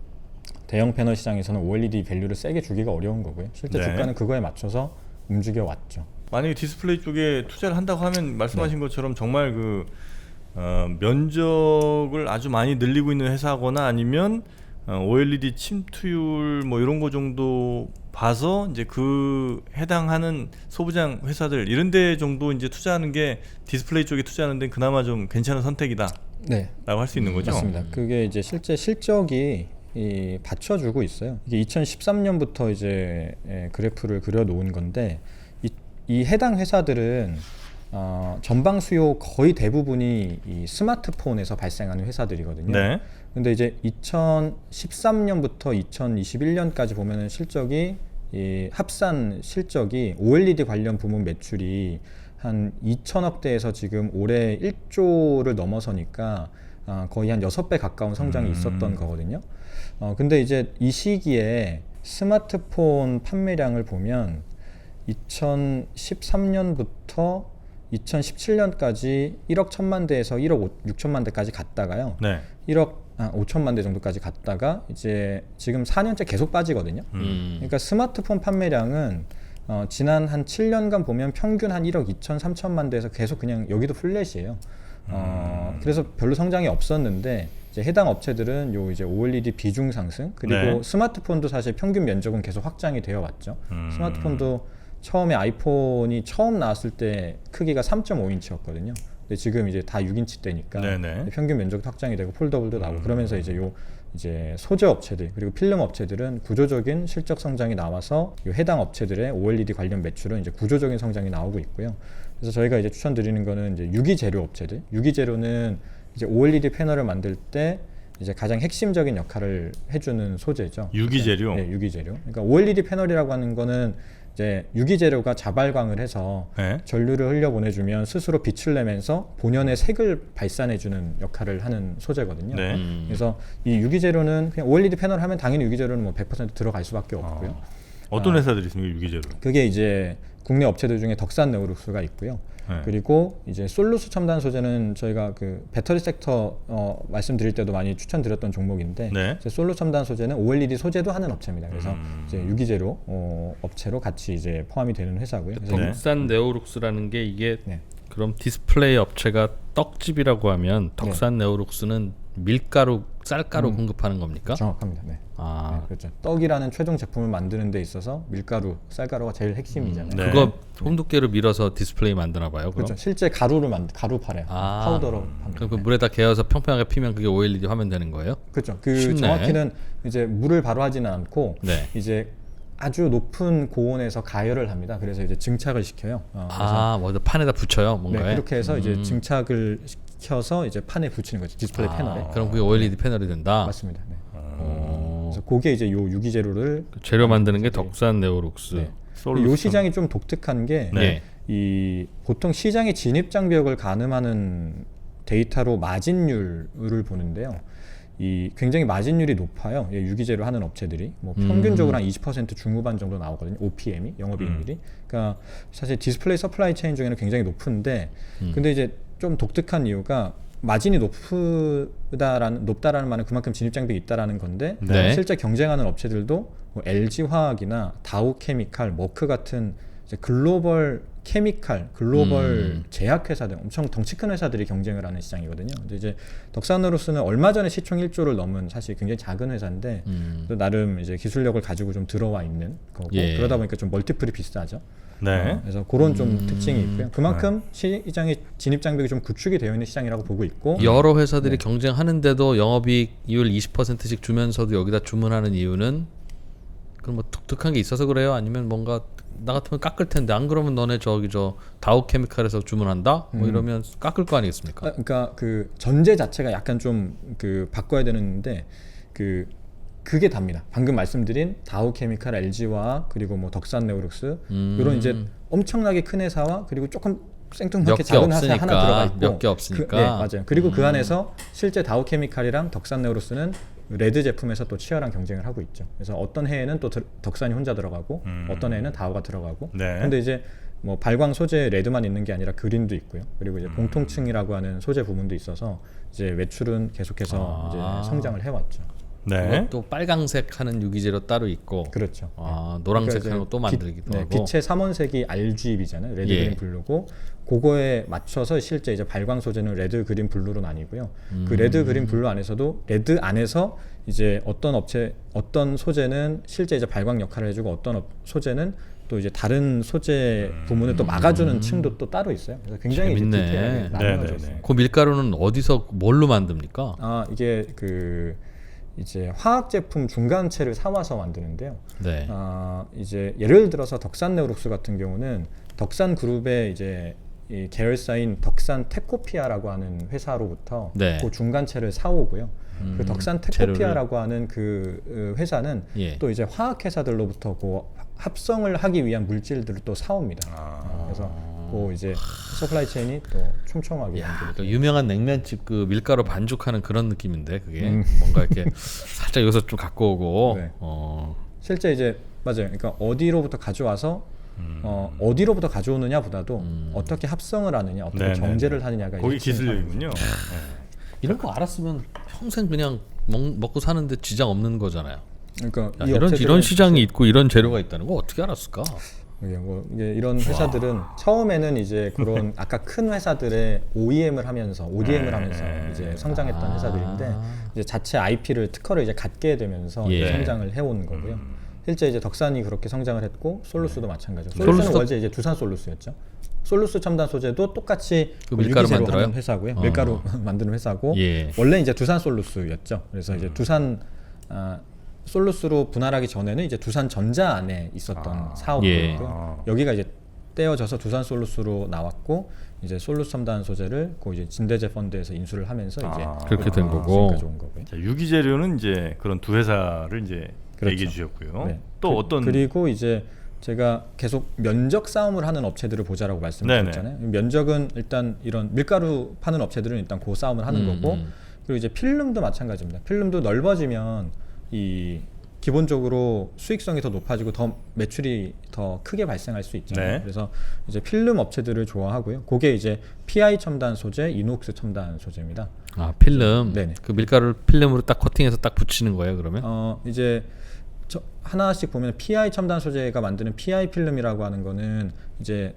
대형 패널 시장에서는 OLED 밸류를 세게 주기가 어려운 거고요. 실제 주가는 그거에 맞춰서 움직여 왔죠. 만약에 디스플레이 쪽에 투자를 한다고 하면 말씀하신 것처럼 정말 그 면적을 아주 많이 늘리고 있는 회사거나 아니면 OLED 침투율 뭐 이런 거 정도 봐서 이제 그 해당하는 소부장 회사들 이런 데 정도 이제 투자하는 게 디스플레이 쪽에 투자하는 데는 그나마 좀 괜찮은 선택이다라고 네, 할 수 있는 거죠. 맞습니다. 그게 이제 실제 실적이 받쳐주고 있어요. 이게 2013년부터 이제 그래프를 그려 놓은 건데 이 해당 회사들은 전방 수요 거의 대부분이 이 스마트폰에서 발생하는 회사들이거든요. 네. 근데 이제 2013년부터 2021년까지 보면은 실적이 이 합산 실적이 OLED 관련 부문 매출이 한 2천억대에서 지금 올해 1조를 넘어서니까 거의 한 6배 가까운 성장이 있었던 거거든요. 근데 이제 이 시기에 스마트폰 판매량을 보면 2013년부터 2017년까지 1억 1천만 대에서 1억 6천만 대까지 갔다가요. 네. 1억 5천만 대 정도까지 갔다가 이제 지금 4년째 계속 빠지거든요. 그러니까 스마트폰 판매량은 지난 한 7년간 보면 평균 한 1억 2천 3천만 대에서 계속 그냥 여기도 플랫이에요. 그래서 별로 성장이 없었는데 이제 해당 업체들은 요 이제 OLED 비중 상승 그리고 네. 스마트폰도 사실 평균 면적은 계속 확장이 되어 왔죠. 스마트폰도 처음에 아이폰이 처음 나왔을 때 크기가 3.5인치였거든요. 근데 지금 이제 다 6인치 대니까 네네. 평균 면적도 확장이 되고 폴더블도 나오고 그러면서 이제 요 이제 소재 업체들 그리고 필름 업체들은 구조적인 실적 성장이 나와서 요 해당 업체들의 OLED 관련 매출은 이제 구조적인 성장이 나오고 있고요. 그래서 저희가 이제 추천드리는 거는 이제 유기재료 업체들. 유기재료는 이제 OLED 패널을 만들 때 이제 가장 핵심적인 역할을 해주는 소재죠. 유기재료. 네, 유기재료. 그러니까 OLED 패널이라고 하는 거는 이제 유기재료가 자발광을 해서 네. 전류를 흘려보내주면 스스로 빛을 내면서 본연의 색을 발산해주는 역할을 하는 소재거든요. 네. 그래서 이 유기재료는 그냥 OLED 패널 하면 당연히 유기재료는 뭐 100% 들어갈 수밖에 없고요. 어떤 회사들이 있습니까, 유기재료? 그게 이제 국내 업체들 중에 덕산 네오룩스가 있고요. 네. 그리고 이제 솔루스 첨단 소재는 저희가 그 배터리 섹터 말씀드릴 때도 많이 추천드렸던 종목인데 네. 이제 솔루 첨단 소재는 OLED 소재도 하는 업체입니다. 그래서 이제 유기재료 업체로 같이 이제 포함이 되는 회사고요. 그래서 네. 덕산 네오룩스라는 게 이게 네. 그럼 디스플레이 업체가 떡집이라고 하면 덕산 네오룩스는 밀가루, 쌀가루 공급하는 겁니까? 정확합니다. 네. 아, 네, 그렇죠. 떡이라는 최종 제품을 만드는 데 있어서 밀가루, 쌀가루가 제일 핵심이잖아요. 네. 그거 홈두께로 밀어서 디스플레이 만드나 봐요. 그럼? 그렇죠. 실제 가루 팔아요. 파우더로 팝니다. 그럼 그 물에다 개어서 평평하게 피면 그게 OLED 화면 되는 거예요? 그렇죠. 그 쉽네. 정확히는 이제 물을 바로 하지는 않고 네. 이제 아주 높은 고온에서 가열을 합니다. 그래서 이제 증착을 시켜요. 그래서 먼저 판에다 붙여요, 뭔가에. 네, 그렇게 해서 이제 증착을 시켜서 이제 판에 붙이는 거죠. 디스플레이 패널에. 그럼 그게 OLED 패널이 된다. 맞습니다. 네. 그래서 그게 이제 요 유기재료를 재료 만드는 게 덕산 네오룩스. 네. 솔루션. 요 시장이 좀 독특한 게 네. 이 보통 시장의 진입 장벽을 가늠하는 데이터로 마진율을 보는데요. 이 굉장히 마진율이 높아요. 유기재료 하는 업체들이 뭐 평균적으로 한 20% 중후반 정도 나오거든요. OPM이 영업이익률이. 그러니까 사실 디스플레이 서플라이 체인 중에는 굉장히 높은데, 근데 이제 좀 독특한 이유가 마진이 높다라는 말은 그만큼 진입 장벽이 있다라는 건데 네. 실제 경쟁하는 업체들도 뭐 LG 화학이나 다우케미칼, 머크 같은 이제 글로벌 케미칼, 글로벌 제약회사들 엄청 덩치 큰 회사들이 경쟁을 하는 시장이거든요. 근데 이제 덕산으로서는 얼마 전에 시총 1조를 넘은 사실 굉장히 작은 회사인데 또 나름 이제 기술력을 가지고 좀 들어와 있는 거고 예. 그러다 보니까 좀 멀티플이 비싸죠. 네. 그래서 그런 좀 특징이 있고요. 그만큼 시장의 진입 장벽이 좀 구축이 되어 있는 시장이라고 보고 있고 여러 회사들이 경쟁하는데도 영업이익률 20%씩 주면서도 여기다 주문하는 이유는 그럼 뭐 독특한 게 있어서 그래요? 아니면 뭔가 나 같으면 깎을 텐데 안 그러면 너네 저 다우케미칼에서 주문한다? 뭐 이러면 깎을 거 아니겠습니까? 그러니까 그 전제 자체가 약간 좀 그 바꿔야 되는데 그게 답니다. 방금 말씀드린 다우케미칼, LG화학 그리고 뭐 덕산네오룩스 이런 이제 엄청나게 큰 회사와 그리고 조금 생뚱맞게 작은 회사 하나 들어가 있고 몇 개 없으니까. 네, 맞아요. 그리고 그 안에서 실제 다우케미칼이랑 덕산네오룩스는 레드 제품에서 또 치열한 경쟁을 하고 있죠. 그래서 어떤 해에는 또 덕산이 혼자 들어가고 어떤 해에는 다우가 들어가고. 네. 근데 이제 뭐 발광 소재 레드만 있는 게 아니라 그린도 있고요. 그리고 이제 공통층이라고 하는 소재 부분도 있어서 이제 매출은 계속해서 이제 성장을 해왔죠. 네. 또 빨강색 하는 유기재료 따로 있고. 그렇죠. 노란색 그러니까 하는 거 또 만들기도 하고. 빛의 삼원색이 RGB잖아요. 레드, 예. 그린, 블루고 그거에 맞춰서 실제 이제 발광 소재는 레드, 그린, 블루로 나뉘고요. 그 레드, 그린, 블루 안에서도 레드 안에서 이제 어떤 소재는 실제 이제 발광 역할을 해주고 어떤 소재는 또 이제 다른 소재 부문을 또 막아주는 층도 또 따로 있어요. 그래서 굉장히 이제 재밌네. 디테일하게 나눠져 있어요. 그 밀가루는 어디서 뭘로 만듭니까? 이게 그 이제 화학 제품 중간체를 사와서 만드는데요. 네. 이제 예를 들어서 덕산네오록스 같은 경우는 덕산 그룹의 이제 이 계열사인 덕산 테코피아라고 하는 회사로부터 네. 그 중간체를 사오고요. 그 덕산 테코피아라고 하는 그 회사는 예. 또 이제 화학 회사들로부터 그 합성을 하기 위한 물질들을 또 사옵니다. 그래서 그 이제 서플라이 체인이 또 촘촘하게 만들어요. 그 유명한 냉면집 그 밀가루 반죽하는 그런 느낌인데 그게 뭔가 이렇게 살짝 여기서 좀 갖고 오고. 네. 실제 이제 맞아요. 그러니까 어디로부터 가져와서 어디로부터 가져오느냐보다도 어떻게 합성을 하느냐, 어떻게 네네네. 정제를 하느냐가 거기 이제 기술력이군요. 이런 거 알았으면 평생 그냥 먹고 사는데 지장 없는 거잖아요. 그러니까 야, 이 이런 업체들은 시장이 있고 이런 재료가 있다는 거 어떻게 알았을까? 이게 이런 회사들은 처음에는 이제 그런 아까 큰 회사들의 OEM을 하면서 ODM을 하면서 이제 성장했던 회사들인데 이제 자체 IP를 특허를 이제 갖게 되면서 예. 이제 성장을 해온 거고요. 실제 이제 덕산이 그렇게 성장을 했고 솔루스도 마찬가지죠. 솔루스는 원래 이제 두산 솔루스였죠. 솔루스 첨단 소재도 똑같이 그 밀가루 유기재로 만들어요? 하는 회사고요. 밀가루 만드는 회사고 예. 원래 이제 두산 솔루스였죠. 그래서 이제 두산 솔루스로 분할하기 전에는 이제 두산 전자 안에 있었던 사업이고요. 여기가 이제 떼어져서 두산 솔루스로 나왔고 이제 솔루스 첨단 소재를 그 이제 진대재 펀드에서 인수를 하면서 이제 그렇게 된 거고. 지금까지 온 거고요. 자, 유기재료는 이제 그런 두 회사를 이제 그렇죠. 얘기해 주셨고요. 네. 또 어떤 그리고 이제 제가 계속 면적 싸움을 하는 업체들을 보자라고 말씀드렸잖아요. 면적은 일단 이런 밀가루 파는 업체들은 일단 그 싸움을 하는 거고 그리고 이제 필름도 마찬가지입니다. 필름도 넓어지면 이 기본적으로 수익성이 더 높아지고 더 매출이 더 크게 발생할 수 있잖아요. 네. 그래서 이제 필름 업체들을 좋아하고요. 그게 이제 PI 첨단 소재, 이녹스 첨단 소재입니다. 필름. 네네. 그 밀가루를 필름으로 딱 코팅해서 딱 붙이는 거예요, 그러면? 이제 하나씩 보면 PI 첨단 소재가 만드는 PI 필름이라고 하는 거는 이제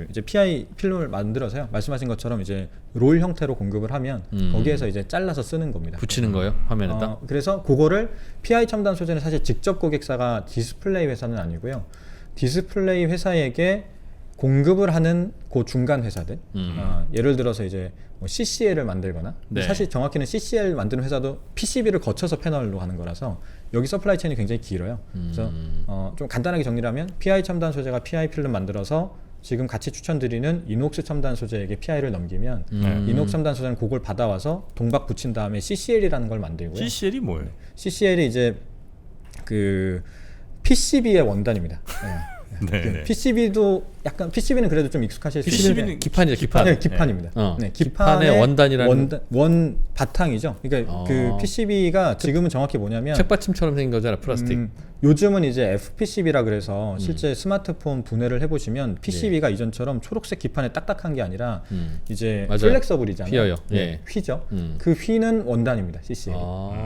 이제 PI 필름을 만들어서요. 말씀하신 것처럼 이제 롤 형태로 공급을 하면 거기에서 이제 잘라서 쓰는 겁니다. 붙이는 거예요, 화면에 딱? 그래서 그거를 PI 첨단 소재는 사실 직접 고객사가 디스플레이 회사는 아니고요. 디스플레이 회사에게 공급을 하는 그 중간 회사들. 예를 들어서 이제 뭐 CCL을 만들거나 네. 사실 정확히는 CCL 만드는 회사도 PCB를 거쳐서 패널로 하는 거라서 여기 서플라이 체인이 굉장히 길어요. 그래서 좀 간단하게 정리를 하면 PI 첨단 소재가 PI 필름 만들어서 지금 같이 추천드리는 이녹스 첨단 소재에게 PI를 넘기면 이녹스 첨단 소재는 그걸 받아와서 동박 붙인 다음에 CCL이라는 걸 만들고요. CCL이 뭐예요? CCL이 이제 그 PCB의 원단입니다. 네. PCB도 약간 PCB는 그래도 좀 익숙하실 수 PCB 있는데 는 기판이죠, 기판. 네, 기판입니다. 네, 기판의 원단이라는 원 바탕이죠. 그러니까 그 PCB가 지금은 정확히 뭐냐면 책받침처럼 생긴 거잖아, 플라스틱. 요즘은 이제 FPCB라 그래서 실제 스마트폰 분해를 해보시면 PCB가 이전처럼 초록색 기판에 딱딱한 게 아니라 이제 맞아요. 플렉서블이잖아요. 휘어요. 네, 예. 휘죠. 그 휘는 원단입니다. CCL.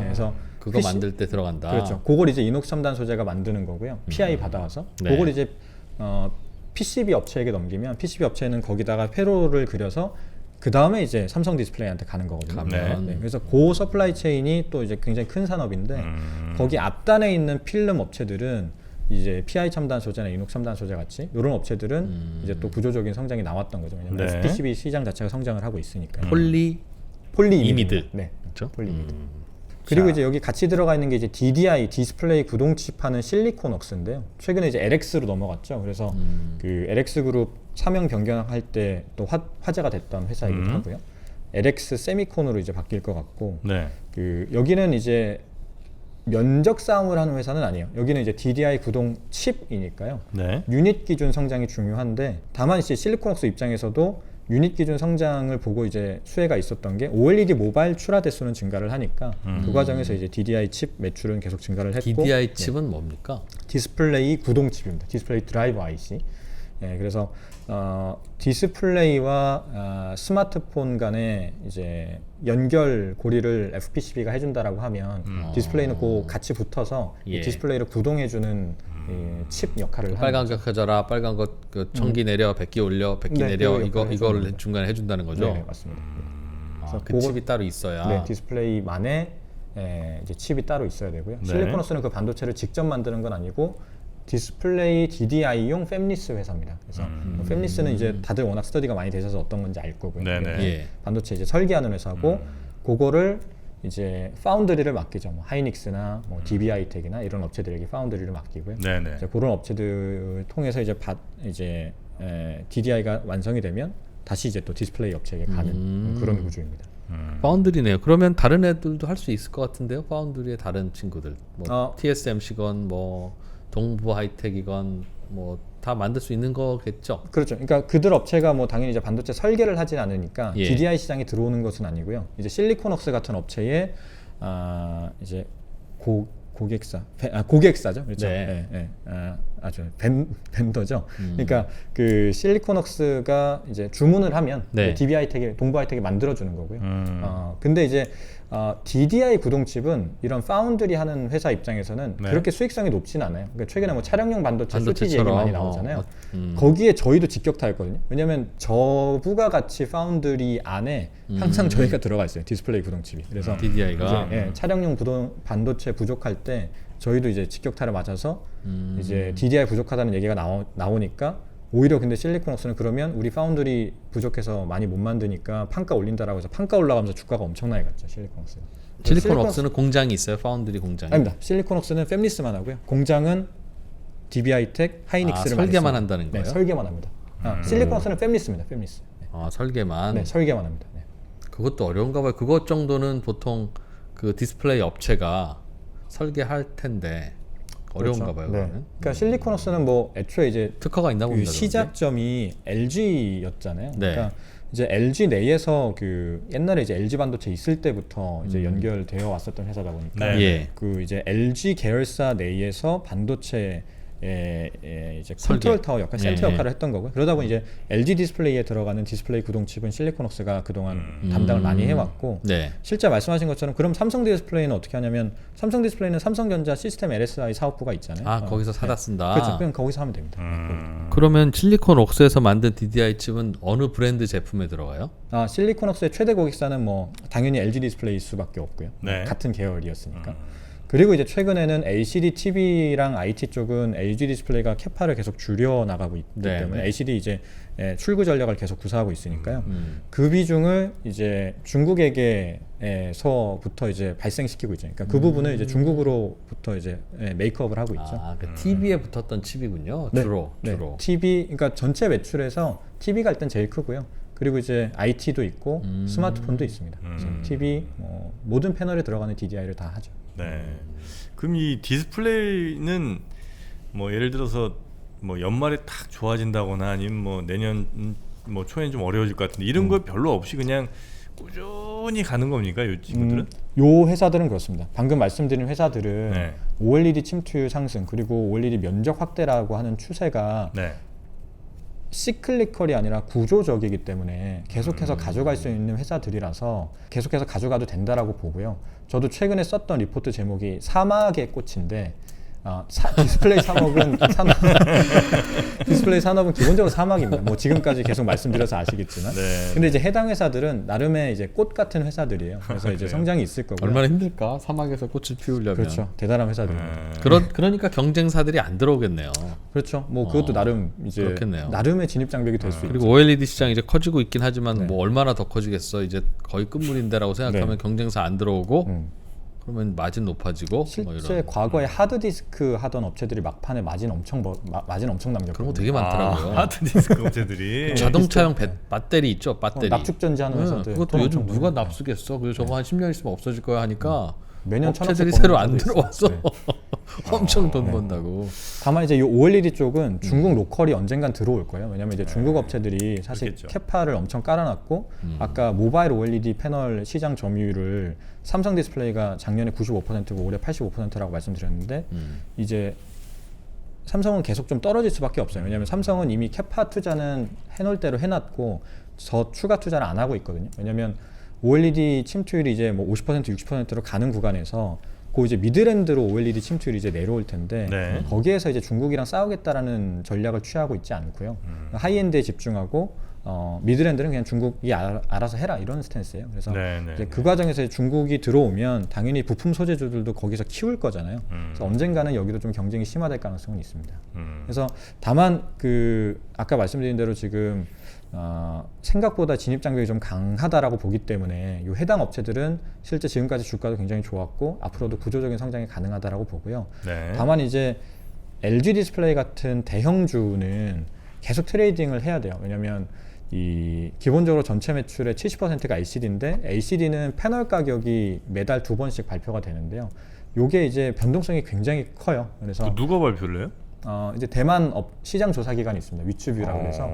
그래서 그거 만들 때 들어간다. 그렇죠. 그걸 이제 이녹스 첨단 소재가 만드는 거고요. PI 받아와서 네. 그걸 이제 PCB 업체에게 넘기면 PCB 업체는 거기다가 회로를 그려서 그 다음에 이제 삼성 디스플레이한테 가는 거거든요. 네. 그래서 그 서플라이 체인이 또 이제 굉장히 큰 산업인데 거기 앞단에 있는 필름 업체들은 이제 PI 첨단 소재나 이녹스 첨단 소재 같이 이런 업체들은 이제 또 구조적인 성장이 나왔던 거죠. 왜냐면 네. FPCB 시장 자체가 성장을 하고 있으니까. 폴리이미드. 네, 그렇죠? 폴리이미드. 그리고 이제 여기 같이 들어가 있는 게 이제 DDI 디스플레이 구동칩 하는 실리콘웍스인데요. 최근에 이제 LX로 넘어갔죠. 그래서 그 LX 그룹 사명 변경할 때 또 화제가 됐던 회사이기도 하고요. LX 세미콘으로 이제 바뀔 것 같고, 네. 그 여기는 이제 면적 싸움을 하는 회사는 아니에요. 여기는 이제 DDI 구동 칩이니까요. 네. 유닛 기준 성장이 중요한데, 다만 이제 실리콘웍스 입장에서도 유닛 기준 성장을 보고 이제 수혜가 있었던 게 OLED 모바일 출하 대수는 증가를 하니까 그 과정에서 이제 DDI 칩 매출은 계속 증가를 했고 DDI 칩은 뭡니까? 디스플레이 구동 칩입니다. 디스플레이 드라이버 IC. 예, 그래서 디스플레이와 스마트폰 간의 이제 연결 고리를 FPCB가 해준다라고 하면 디스플레이는 그 같이 붙어서 이 예. 디스플레이를 구동해주는 이 칩 역할을 하는 빨간 거죠. 거 켜져라, 빨간 거 그 청기 내려, 백기 올려, 백기 네, 내려 그 역할을 이거를 해주는 중간에 해준다는 거죠. 네, 맞습니다. 아, 그 그거- 칩이 따로 있어야. 네, 디스플레이만의 이제 칩이 따로 있어야 되고요. 네. 실리코너스는 그 반도체를 직접 만드는 건 아니고 디스플레이 DDI용 팹리스 회사입니다. 그래서 팹리스는 이제 다들 워낙 스터디가 많이 되셔서 어떤 건지 알 거고요. 네네. 이게 예. 반도체 이제 설계하는 회사고 그거를 이제 파운드리를 맡기죠. 뭐 하이닉스나 뭐 DB하이텍이나 이런 업체들에게 파운드리를 맡기고요. 네네. 이제 그런 업체들을 통해서 이제 DDI가 완성이 되면 다시 이제 또 디스플레이 업체에게 가는 그런 구조입니다. 파운드리네요. 그러면 다른 애들도 할 수 있을 것 같은데요. 파운드리의 다른 친구들, 뭐 어. TSMC건 뭐 동부 하이텍이건 뭐 다 만들 수 있는 거겠죠. 그렇죠. 그러니까 그들 업체가 뭐 당연히 이제 반도체 설계를 하진 않으니까 예. DDI 시장에 들어오는 것은 아니고요. 이제 실리콘웍스 같은 업체에 이제 고객사죠. 그렇죠. 네. 아주 벤더죠. 그러니까 그 실리콘웍스가 이제 주문을 하면 네. DB하이텍이 동부하이텍이 만들어 주는 거고요. 근데 이제 DDI 구동칩은 이런 파운드리 하는 회사 입장에서는 네. 그렇게 수익성이 높진 않아요. 그러니까 최근에 뭐 차량용 반도체 쇼티지 얘기 반도체처럼, 많이 나오잖아요. 음. 거기에 저희도 직격타였거든요. 왜냐하면 저부가 같이 파운드리 안에 항상 저희가 들어가 있어요. 디스플레이 구동칩이. 그래서 DDI가 이제, 차량용 반도체 부족할 때 저희도 이제 직격타를 맞아서 이제 DDI 부족하다는 얘기가 나오니까 오히려 근데 실리콘웍스는 그러면 우리 파운드리 부족해서 많이 못 만드니까 판가 올린다라고 해서 판가 올라가면서 주가가 엄청나게 갔죠. 실리콘웍스가. 실리콘웍스는 공장이 있어요. 파운드리 공장이. 아닙니다. 실리콘웍스는 팹리스만 하고요. 공장은 DB하이텍, 하이닉스를 많이 설계만 씁니다. 한다는 거예요? 네, 설계만 합니다. 실리콘웍스는 팹리스입니다. 팹리스. 아, 설계만. 네, 설계만 합니다. 네. 그것도 어려운가 봐요. 그것 정도는 보통 그 디스플레이 업체가 설계할 텐데 어려운가 봐요. 네. 그거는. 그러니까 실리콘웍스는 뭐 애초에 이제 특허가 있나 그 봅니다. 시작점이 LG였잖아요. 네. 그러니까 이제 LG 내에서 그 옛날에 이제 LG 반도체 있을 때부터 이제 연결되어 왔었던 회사다 보니까 네. 예. 그 이제 LG 계열사 내에서 반도체 이제 설계. 컨트롤 타워 역할, 센터 예, 역할을 했던 거고요. 그러다 보니 이제 LG 디스플레이에 들어가는 디스플레이 구동칩은 실리콘웍스가 그동안 담당을 많이 해왔고 네. 실제 말씀하신 것처럼 그럼 삼성 디스플레이는 어떻게 하냐면 삼성 디스플레이는 삼성전자 시스템 LSI 사업부가 있잖아요. 아, 거기서 사다 쓴다. 그렇죠. 그냥 거기서 하면 됩니다. 그러면 실리콘웍스에서 만든 DDI 칩은 어느 브랜드 제품에 들어가요? 실리콘웍스의 최대 고객사는 뭐 당연히 LG 디스플레이일 수밖에 없고요. 네. 같은 계열이었으니까. 그리고 이제 최근에는 LCD TV랑 IT 쪽은 LG 디스플레이가 캐파를 계속 줄여 나가고 있기 네, 때문에 네. LCD 이제 출구 전략을 계속 구사하고 있으니까요. 그 비중을 이제 중국에게서부터 이제 발생시키고 있죠. 그러니까 그 부분을 이제 중국으로부터 이제 메이크업을 하고 있죠. 아, 그 TV에 붙었던 칩이군요. 네, 주로. 네. 주로. TV 그러니까 전체 매출에서 TV가 일단 제일 크고요. 그리고 이제 IT도 있고 스마트폰도 있습니다. 그래서 TV 모든 패널에 들어가는 DDI를 다 하죠. 네. 그럼 이 디스플레이는 뭐 예를 들어서 뭐 연말에 딱 좋아진다거나 아니면 뭐 내년 뭐 초에는 좀 어려워질 것 같은데 이런 거 별로 없이 그냥 꾸준히 가는 겁니까, 이 친구들은? 요 회사들은 그렇습니다. 방금 말씀드린 회사들은 네. OLED 침투율 상승 그리고 OLED 면적 확대라고 하는 추세가 네. 시클리컬이 아니라 구조적이기 때문에 계속해서 가져갈 수 있는 회사들이라서 계속해서 가져가도 된다라고 보고요. 저도 최근에 썼던 리포트 제목이 사막의 꽃인데 디스플레이 산업은 디스플레이 산업은 기본적으로 사막입니다. 뭐 지금까지 계속 말씀드려서 아시겠지만, 네. 근데 이제 해당 회사들은 나름의 이제 꽃 같은 회사들이에요. 그래서 이제 그래요? 성장이 있을 거고요. 얼마나 힘들까? 사막에서 꽃을 피우려면. 그렇죠. 대단한 회사들입니다. 그러니까 경쟁사들이 안 들어오겠네요. 그렇죠. 뭐 그것도 나름 이제 그렇겠네요. 나름의 진입 장벽이 될 수 있죠. 그리고 OLED 시장이 이제 커지고 있긴 하지만 네. 뭐 얼마나 더 커지겠어. 이제 거의 끝물인데라고 생각하면 네. 경쟁사 안 들어오고 음. 그러면 마진 높아지고 뭐 실제 이런. 과거에 하드디스크 하던 업체들이 막판에 마진 엄청 남겼거든요. 그런 거 되게 많더라고요. 하드디스크 업체들이 자동차용 배터리 있죠, 배터리. 납축전지 하는 회사들 그것도 돈 요즘 엄청 누가 버는 납쓰겠어? 그래서 저거 한 10년 있으면 없어질 거야 하니까 매년 업체들이 천억씩 새로 버는 안 회사도 들어와서 있어요. 엄청 돈 번다고. 다만 이제 이 OLED 쪽은 중국 로컬이 언젠간 들어올 거예요. 왜냐면 이제 중국 업체들이 사실 그렇겠죠. 캐파를 엄청 깔아놨고 아까 모바일 OLED 패널 시장 점유율을 삼성 디스플레이가 작년에 95%고 올해 85%라고 말씀드렸는데 이제 삼성은 계속 좀 떨어질 수밖에 없어요. 왜냐하면 삼성은 이미 캐파 투자는 해놓을 대로 해놨고 저 추가 투자를 안 하고 있거든요. 왜냐하면 OLED 침투율이 이제 뭐 50% 60%로 가는 구간에서 그 이제 미드랜드로 OLED 침투율이 이제 내려올 텐데 네. 거기에서 이제 중국이랑 싸우겠다라는 전략을 취하고 있지 않고요. 하이엔드에 집중하고 미드랜드는 그냥 중국이 알아서 해라 이런 스탠스예요. 그래서 네. 이제 그 과정에서 중국이 들어오면 당연히 부품 소재주들도 거기서 키울 거잖아요. 그래서 언젠가는 여기도 좀 경쟁이 심화될 가능성은 있습니다. 그래서 다만 그 아까 말씀드린 대로 지금 생각보다 진입 장벽이 좀 강하다라고 보기 때문에 이 해당 업체들은 실제 지금까지 주가도 굉장히 좋았고 앞으로도 구조적인 성장이 가능하다라고 보고요. 네. 다만 이제 LG 디스플레이 같은 대형주는 계속 트레이딩을 해야 돼요. 왜냐하면 이 기본적으로 전체 매출의 70%가 LCD인데 LCD는 패널 가격이 매달 2번씩 발표가 되는데요. 요게 이제 변동성이 굉장히 커요. 그래서 누가 발표를 해요? 이제 대만 시장 조사 기관이 있습니다. 위추뷰라고 해서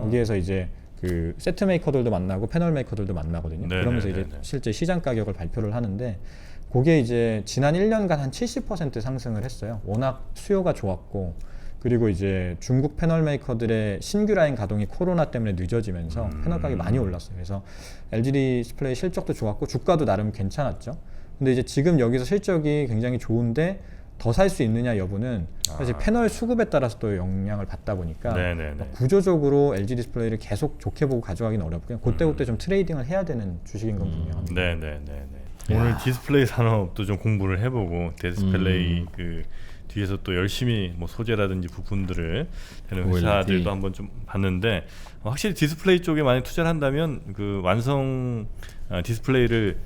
거기에서 이제 그 세트 메이커들도 만나고 패널 메이커들도 만나거든요. 네네네네. 그러면서 이제 실제 시장 가격을 발표를 하는데 그게 이제 지난 1년간 한 70% 상승을 했어요. 워낙 수요가 좋았고 그리고 이제 중국 패널 메이커들의 신규 라인 가동이 코로나 때문에 늦어지면서 패널 가격이 많이 올랐어요. 그래서 LG 디스플레이 실적도 좋았고 주가도 나름 괜찮았죠. 근데 이제 지금 여기서 실적이 굉장히 좋은데 더 살 수 있느냐 여부는 사실 패널 수급에 따라서 또 영향을 받다 보니까 네네네. 구조적으로 LG 디스플레이를 계속 좋게 보고 가져가기는 어렵고요. 그때 좀 트레이딩을 해야 되는 주식인 건 분명합니다. 네네네. 오늘 디스플레이 산업도 좀 공부를 해보고 디스플레이 그 뒤에서 또 열심히 뭐 소재라든지 부품들을 하는 OLED. 회사들도 한번 좀 봤는데 확실히 디스플레이 쪽에 많이 투자를 한다면 그 완성 디스플레이를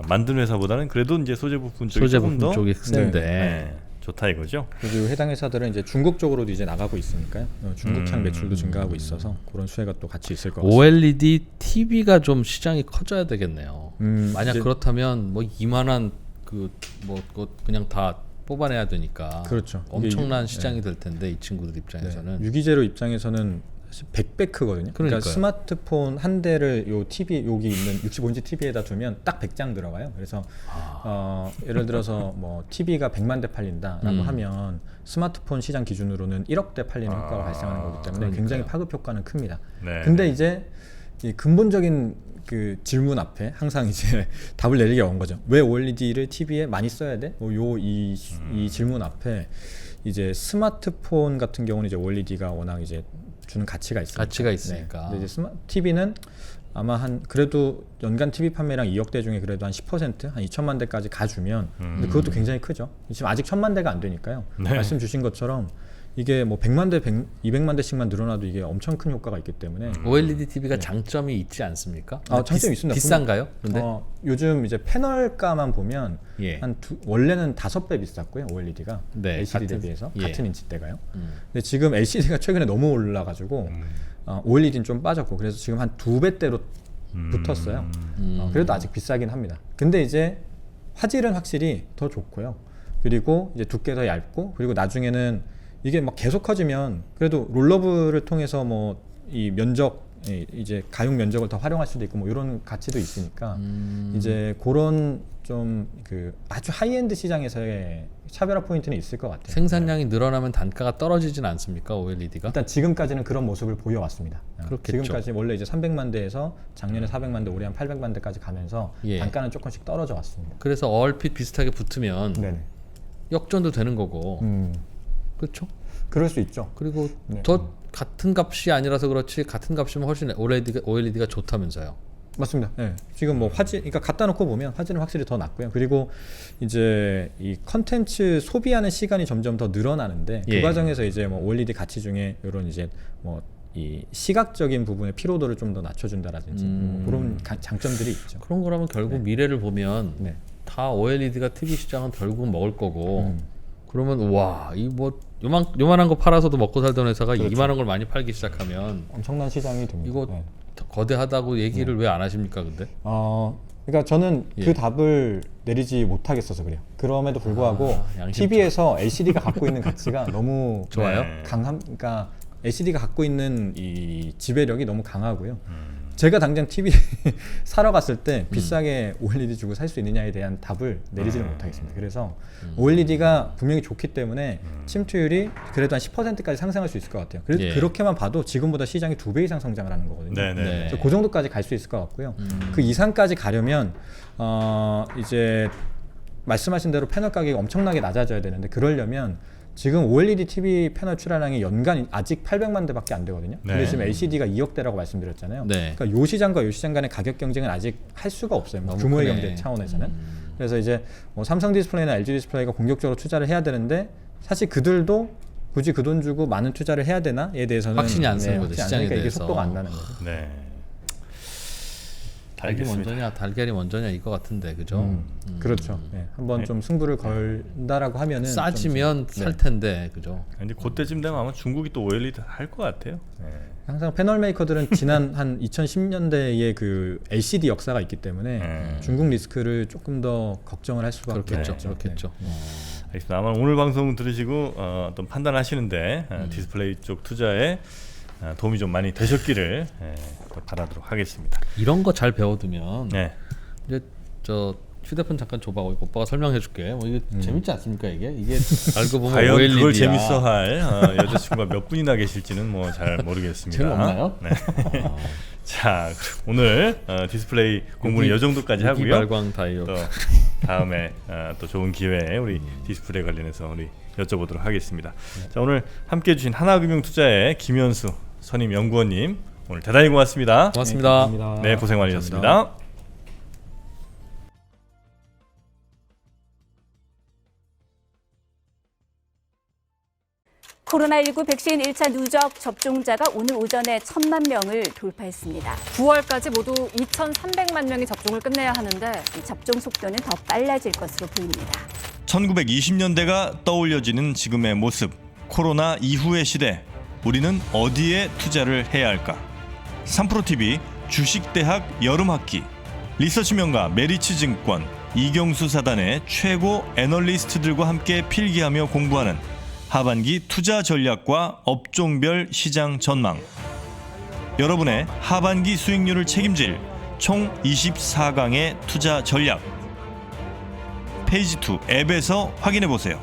만든 회사보다는 그래도 이제 소재 부품 쪽이 소재 조금 부품 더 쪽이 센데 네, 좋다 이거죠. 그리고 해당 회사들은 이제 중국 쪽으로도 이제 나가고 있으니까요. 중국향 매출도 증가하고 있어서 그런 수혜가 또 같이 있을 것 같습니다. OLED TV가 좀 시장이 커져야 되겠네요. 만약 이제 그렇다면 뭐 이만한 그 뭐 그냥 다 뽑아내야 되니까 그렇죠. 엄청난 이게 시장이 될 텐데 이 친구들 입장에서는 유기재료 입장에서는 사실 100배 크거든요. 그러니까 그러니까요. 스마트폰 한 대를 요 TV 여기 있는 65인치 TV에다 두면 딱 100장 들어가요. 그래서 예를 들어서 뭐 TV가 100만 대 팔린다라고 하면 스마트폰 시장 기준으로는 1억 대 팔리는 효과가 발생하는 거기 때문에 그러니까요. 굉장히 파급 효과는 큽니다. 네. 근데 이제 이 근본적인 그 질문 앞에 항상 이제 답을 내리기가 어려운 거죠. 왜 OLED를 TV에 많이 써야 돼? 이 질문 앞에 이제 스마트폰 같은 경우는 이제 OLED가 워낙 이제 주는 가치가 있으니까. 네. 근데 이제 TV는 아마 한 그래도 연간 TV 판매량 2억 대 중에 그래도 한 10%, 한 2천만 대까지 가주면 근데 그것도 굉장히 크죠. 지금 아직 1,000만 대가 안 되니까요. 네. 말씀 주신 것처럼 이게 뭐 100만 대, 200만 대씩만 늘어나도 이게 엄청 큰 효과가 있기 때문에 OLED TV가 장점이 있지 않습니까? 장점이 있습니다. 비싼가요? 근데 요즘 이제 패널가만 보면 예. 원래는 5배 비쌌고요. OLED가 네, LCD 같은- 대비해서 예. 같은 인치대가요. 근데 지금 LCD가 최근에 너무 올라가지고 OLED는 좀 빠졌고 그래서 지금 한 2배대로 붙었어요. 그래도 아직 비싸긴 합니다. 근데 이제 화질은 확실히 더 좋고요. 그리고 이제 두께 더 얇고 그리고 나중에는 이게 막 계속 커지면 그래도 롤러블을 통해서 뭐 이 면적 이제 가용 면적을 더 활용할 수도 있고 뭐 이런 가치도 있으니까 이제 그런 좀 그 아주 하이엔드 시장에서의 차별화 포인트는 있을 것 같아요. 생산량이 늘어나면 단가가 떨어지진 않습니까? OLED가? 일단 지금까지는 그런 모습을 보여왔습니다. 그렇겠죠. 지금까지 원래 이제 300만 대에서 작년에 400만 대, 올해 한 800만 대까지 가면서 예. 단가는 조금씩 떨어져 왔습니다. 그래서 얼핏 비슷하게 붙으면 네네. 역전도 되는 거고 그렇죠? 그럴 수 있죠. 그리고 네. 더 같은 값이 아니라서 그렇지 같은 값이면 훨씬 OLED가 좋다면서요. 맞습니다. 네. 지금 뭐 화질, 그러니까 갖다 놓고 보면 화질은 확실히 더 낫고요. 그리고 이제 이 컨텐츠 소비하는 시간이 점점 더 늘어나는데 예. 그 과정에서 이제 뭐 OLED 가치 중에 이런 이제 뭐 이 시각적인 부분의 피로도를 좀 더 낮춰준다라든지 뭐 그런 장점들이 있죠. 그런 거라면 결국 미래를 보면 네. 다 OLED가 TV 시장은 결국은 먹을 거고 그러면 와 이 뭐 요만한 거 팔아서도 먹고 살던 회사가 그렇죠. 이만한 걸 많이 팔기 시작하면 엄청난 시장이 됩니다. 이거 네. 거대하다고 얘기를 왜 안 하십니까 근데? 그러니까 저는 예. 그 답을 내리지 못하겠어서 그래요. 그럼에도 불구하고 양심 TV에서 LCD가 갖고 있는 가치가 너무 좋아요? 네. 그러니까 LCD가 갖고 있는 이 지배력이 너무 강하고요. 제가 당장 TV 사러 갔을 때 비싸게 OLED 주고 살 수 있느냐에 대한 답을 내리지는 못하겠습니다. 그래서 OLED가 분명히 좋기 때문에 침투율이 그래도 한 10%까지 상승할 수 있을 것 같아요. 예. 그렇게만 봐도 지금보다 시장이 2배 이상 성장을 하는 거거든요. 네, 네. 네. 그래서 그 정도까지 갈 수 있을 것 같고요. 그 이상까지 가려면 이제 말씀하신 대로 패널 가격이 엄청나게 낮아져야 되는데 그러려면 지금 OLED TV 패널 출하량이 연간 아직 800만 대밖에 안 되거든요. 네. 근데 지금 LCD가 2억 대라고 말씀드렸잖아요. 네. 그러니까 요 시장과 요 시장 간의 가격 경쟁은 아직 할 수가 없어요. 뭐 너무 규모의 크네. 경제 차원에서는. 그래서 이제 삼성 디스플레이나 LG 디스플레이가 공격적으로 투자를 해야 되는데 사실 그들도 굳이 그 돈 주고 많은 투자를 해야 되나에 대해서는 확신이 안 서는 거죠, 확신이 안 시장에 서니까 이게 대해서. 속도가 안 나는 거죠. 네. 닭이 알겠습니다. 먼저냐 달걀이 먼저냐 이거 같은데 그죠? 그렇죠. 네, 한번 좀 승부를 걸다라고 하면은 싸지면 좀 살 텐데 그죠? 근데 그때쯤 되면 아마 중국이 또 OLED 할 것 같아요. 네. 항상 패널 메이커들은 지난 한 2010년대의 그 LCD 역사가 있기 때문에 중국 리스크를 조금 더 걱정을 할 수밖에 그렇겠죠. 없죠. 그렇겠죠. 알겠습니다. 아마 오늘 방송 들으시고 어떤 판단하시는데 디스플레이 쪽 투자에 도움이 좀 많이 되셨기를 또 바라도록 하겠습니다. 이런 거 잘 배워두면 네. 이제 저 휴대폰 잠깐 줘봐. 오빠가 설명해줄게. 뭐 이게 재밌지 않습니까 이게? 이게 알고 보면 과연 OLED야. 그걸 재밌어할 여자친구가 몇 분이나 계실지는 뭐 잘 모르겠습니다. 재미없나요? 네. 자, 오늘 디스플레이 공부는 이 정도까지 하고요. 발광 다이ode. 또 다음에 또 좋은 기회에 우리 디스플레이 관련해서 우리 여쭤보도록 하겠습니다. 자, 오늘 함께해 주신 하나금융투자의 김현수 선임 연구원님 오늘 대단히 고맙습니다. 고맙습니다. 감사합니다. 네, 고생 많으셨습니다. 코로나19 백신 1차 누적 접종자가 오늘 오전에 1,000만 명을 돌파했습니다. 9월까지 모두 2,300만 명이 접종을 끝내야 하는데 이 접종 속도는 더 빨라질 것으로 보입니다. 1920년대가 떠올려지는 지금의 모습, 코로나 이후의 시대, 우리는 어디에 투자를 해야 할까? 3프로TV 주식대학 여름학기, 리서치 명가 메리츠증권, 이경수 사단의 최고 애널리스트들과 함께 필기하며 공부하는 하반기 투자 전략과 업종별 시장 전망. 여러분의 하반기 수익률을 책임질 총 24강의 투자 전략. 페이지 2 앱에서 확인해 보세요.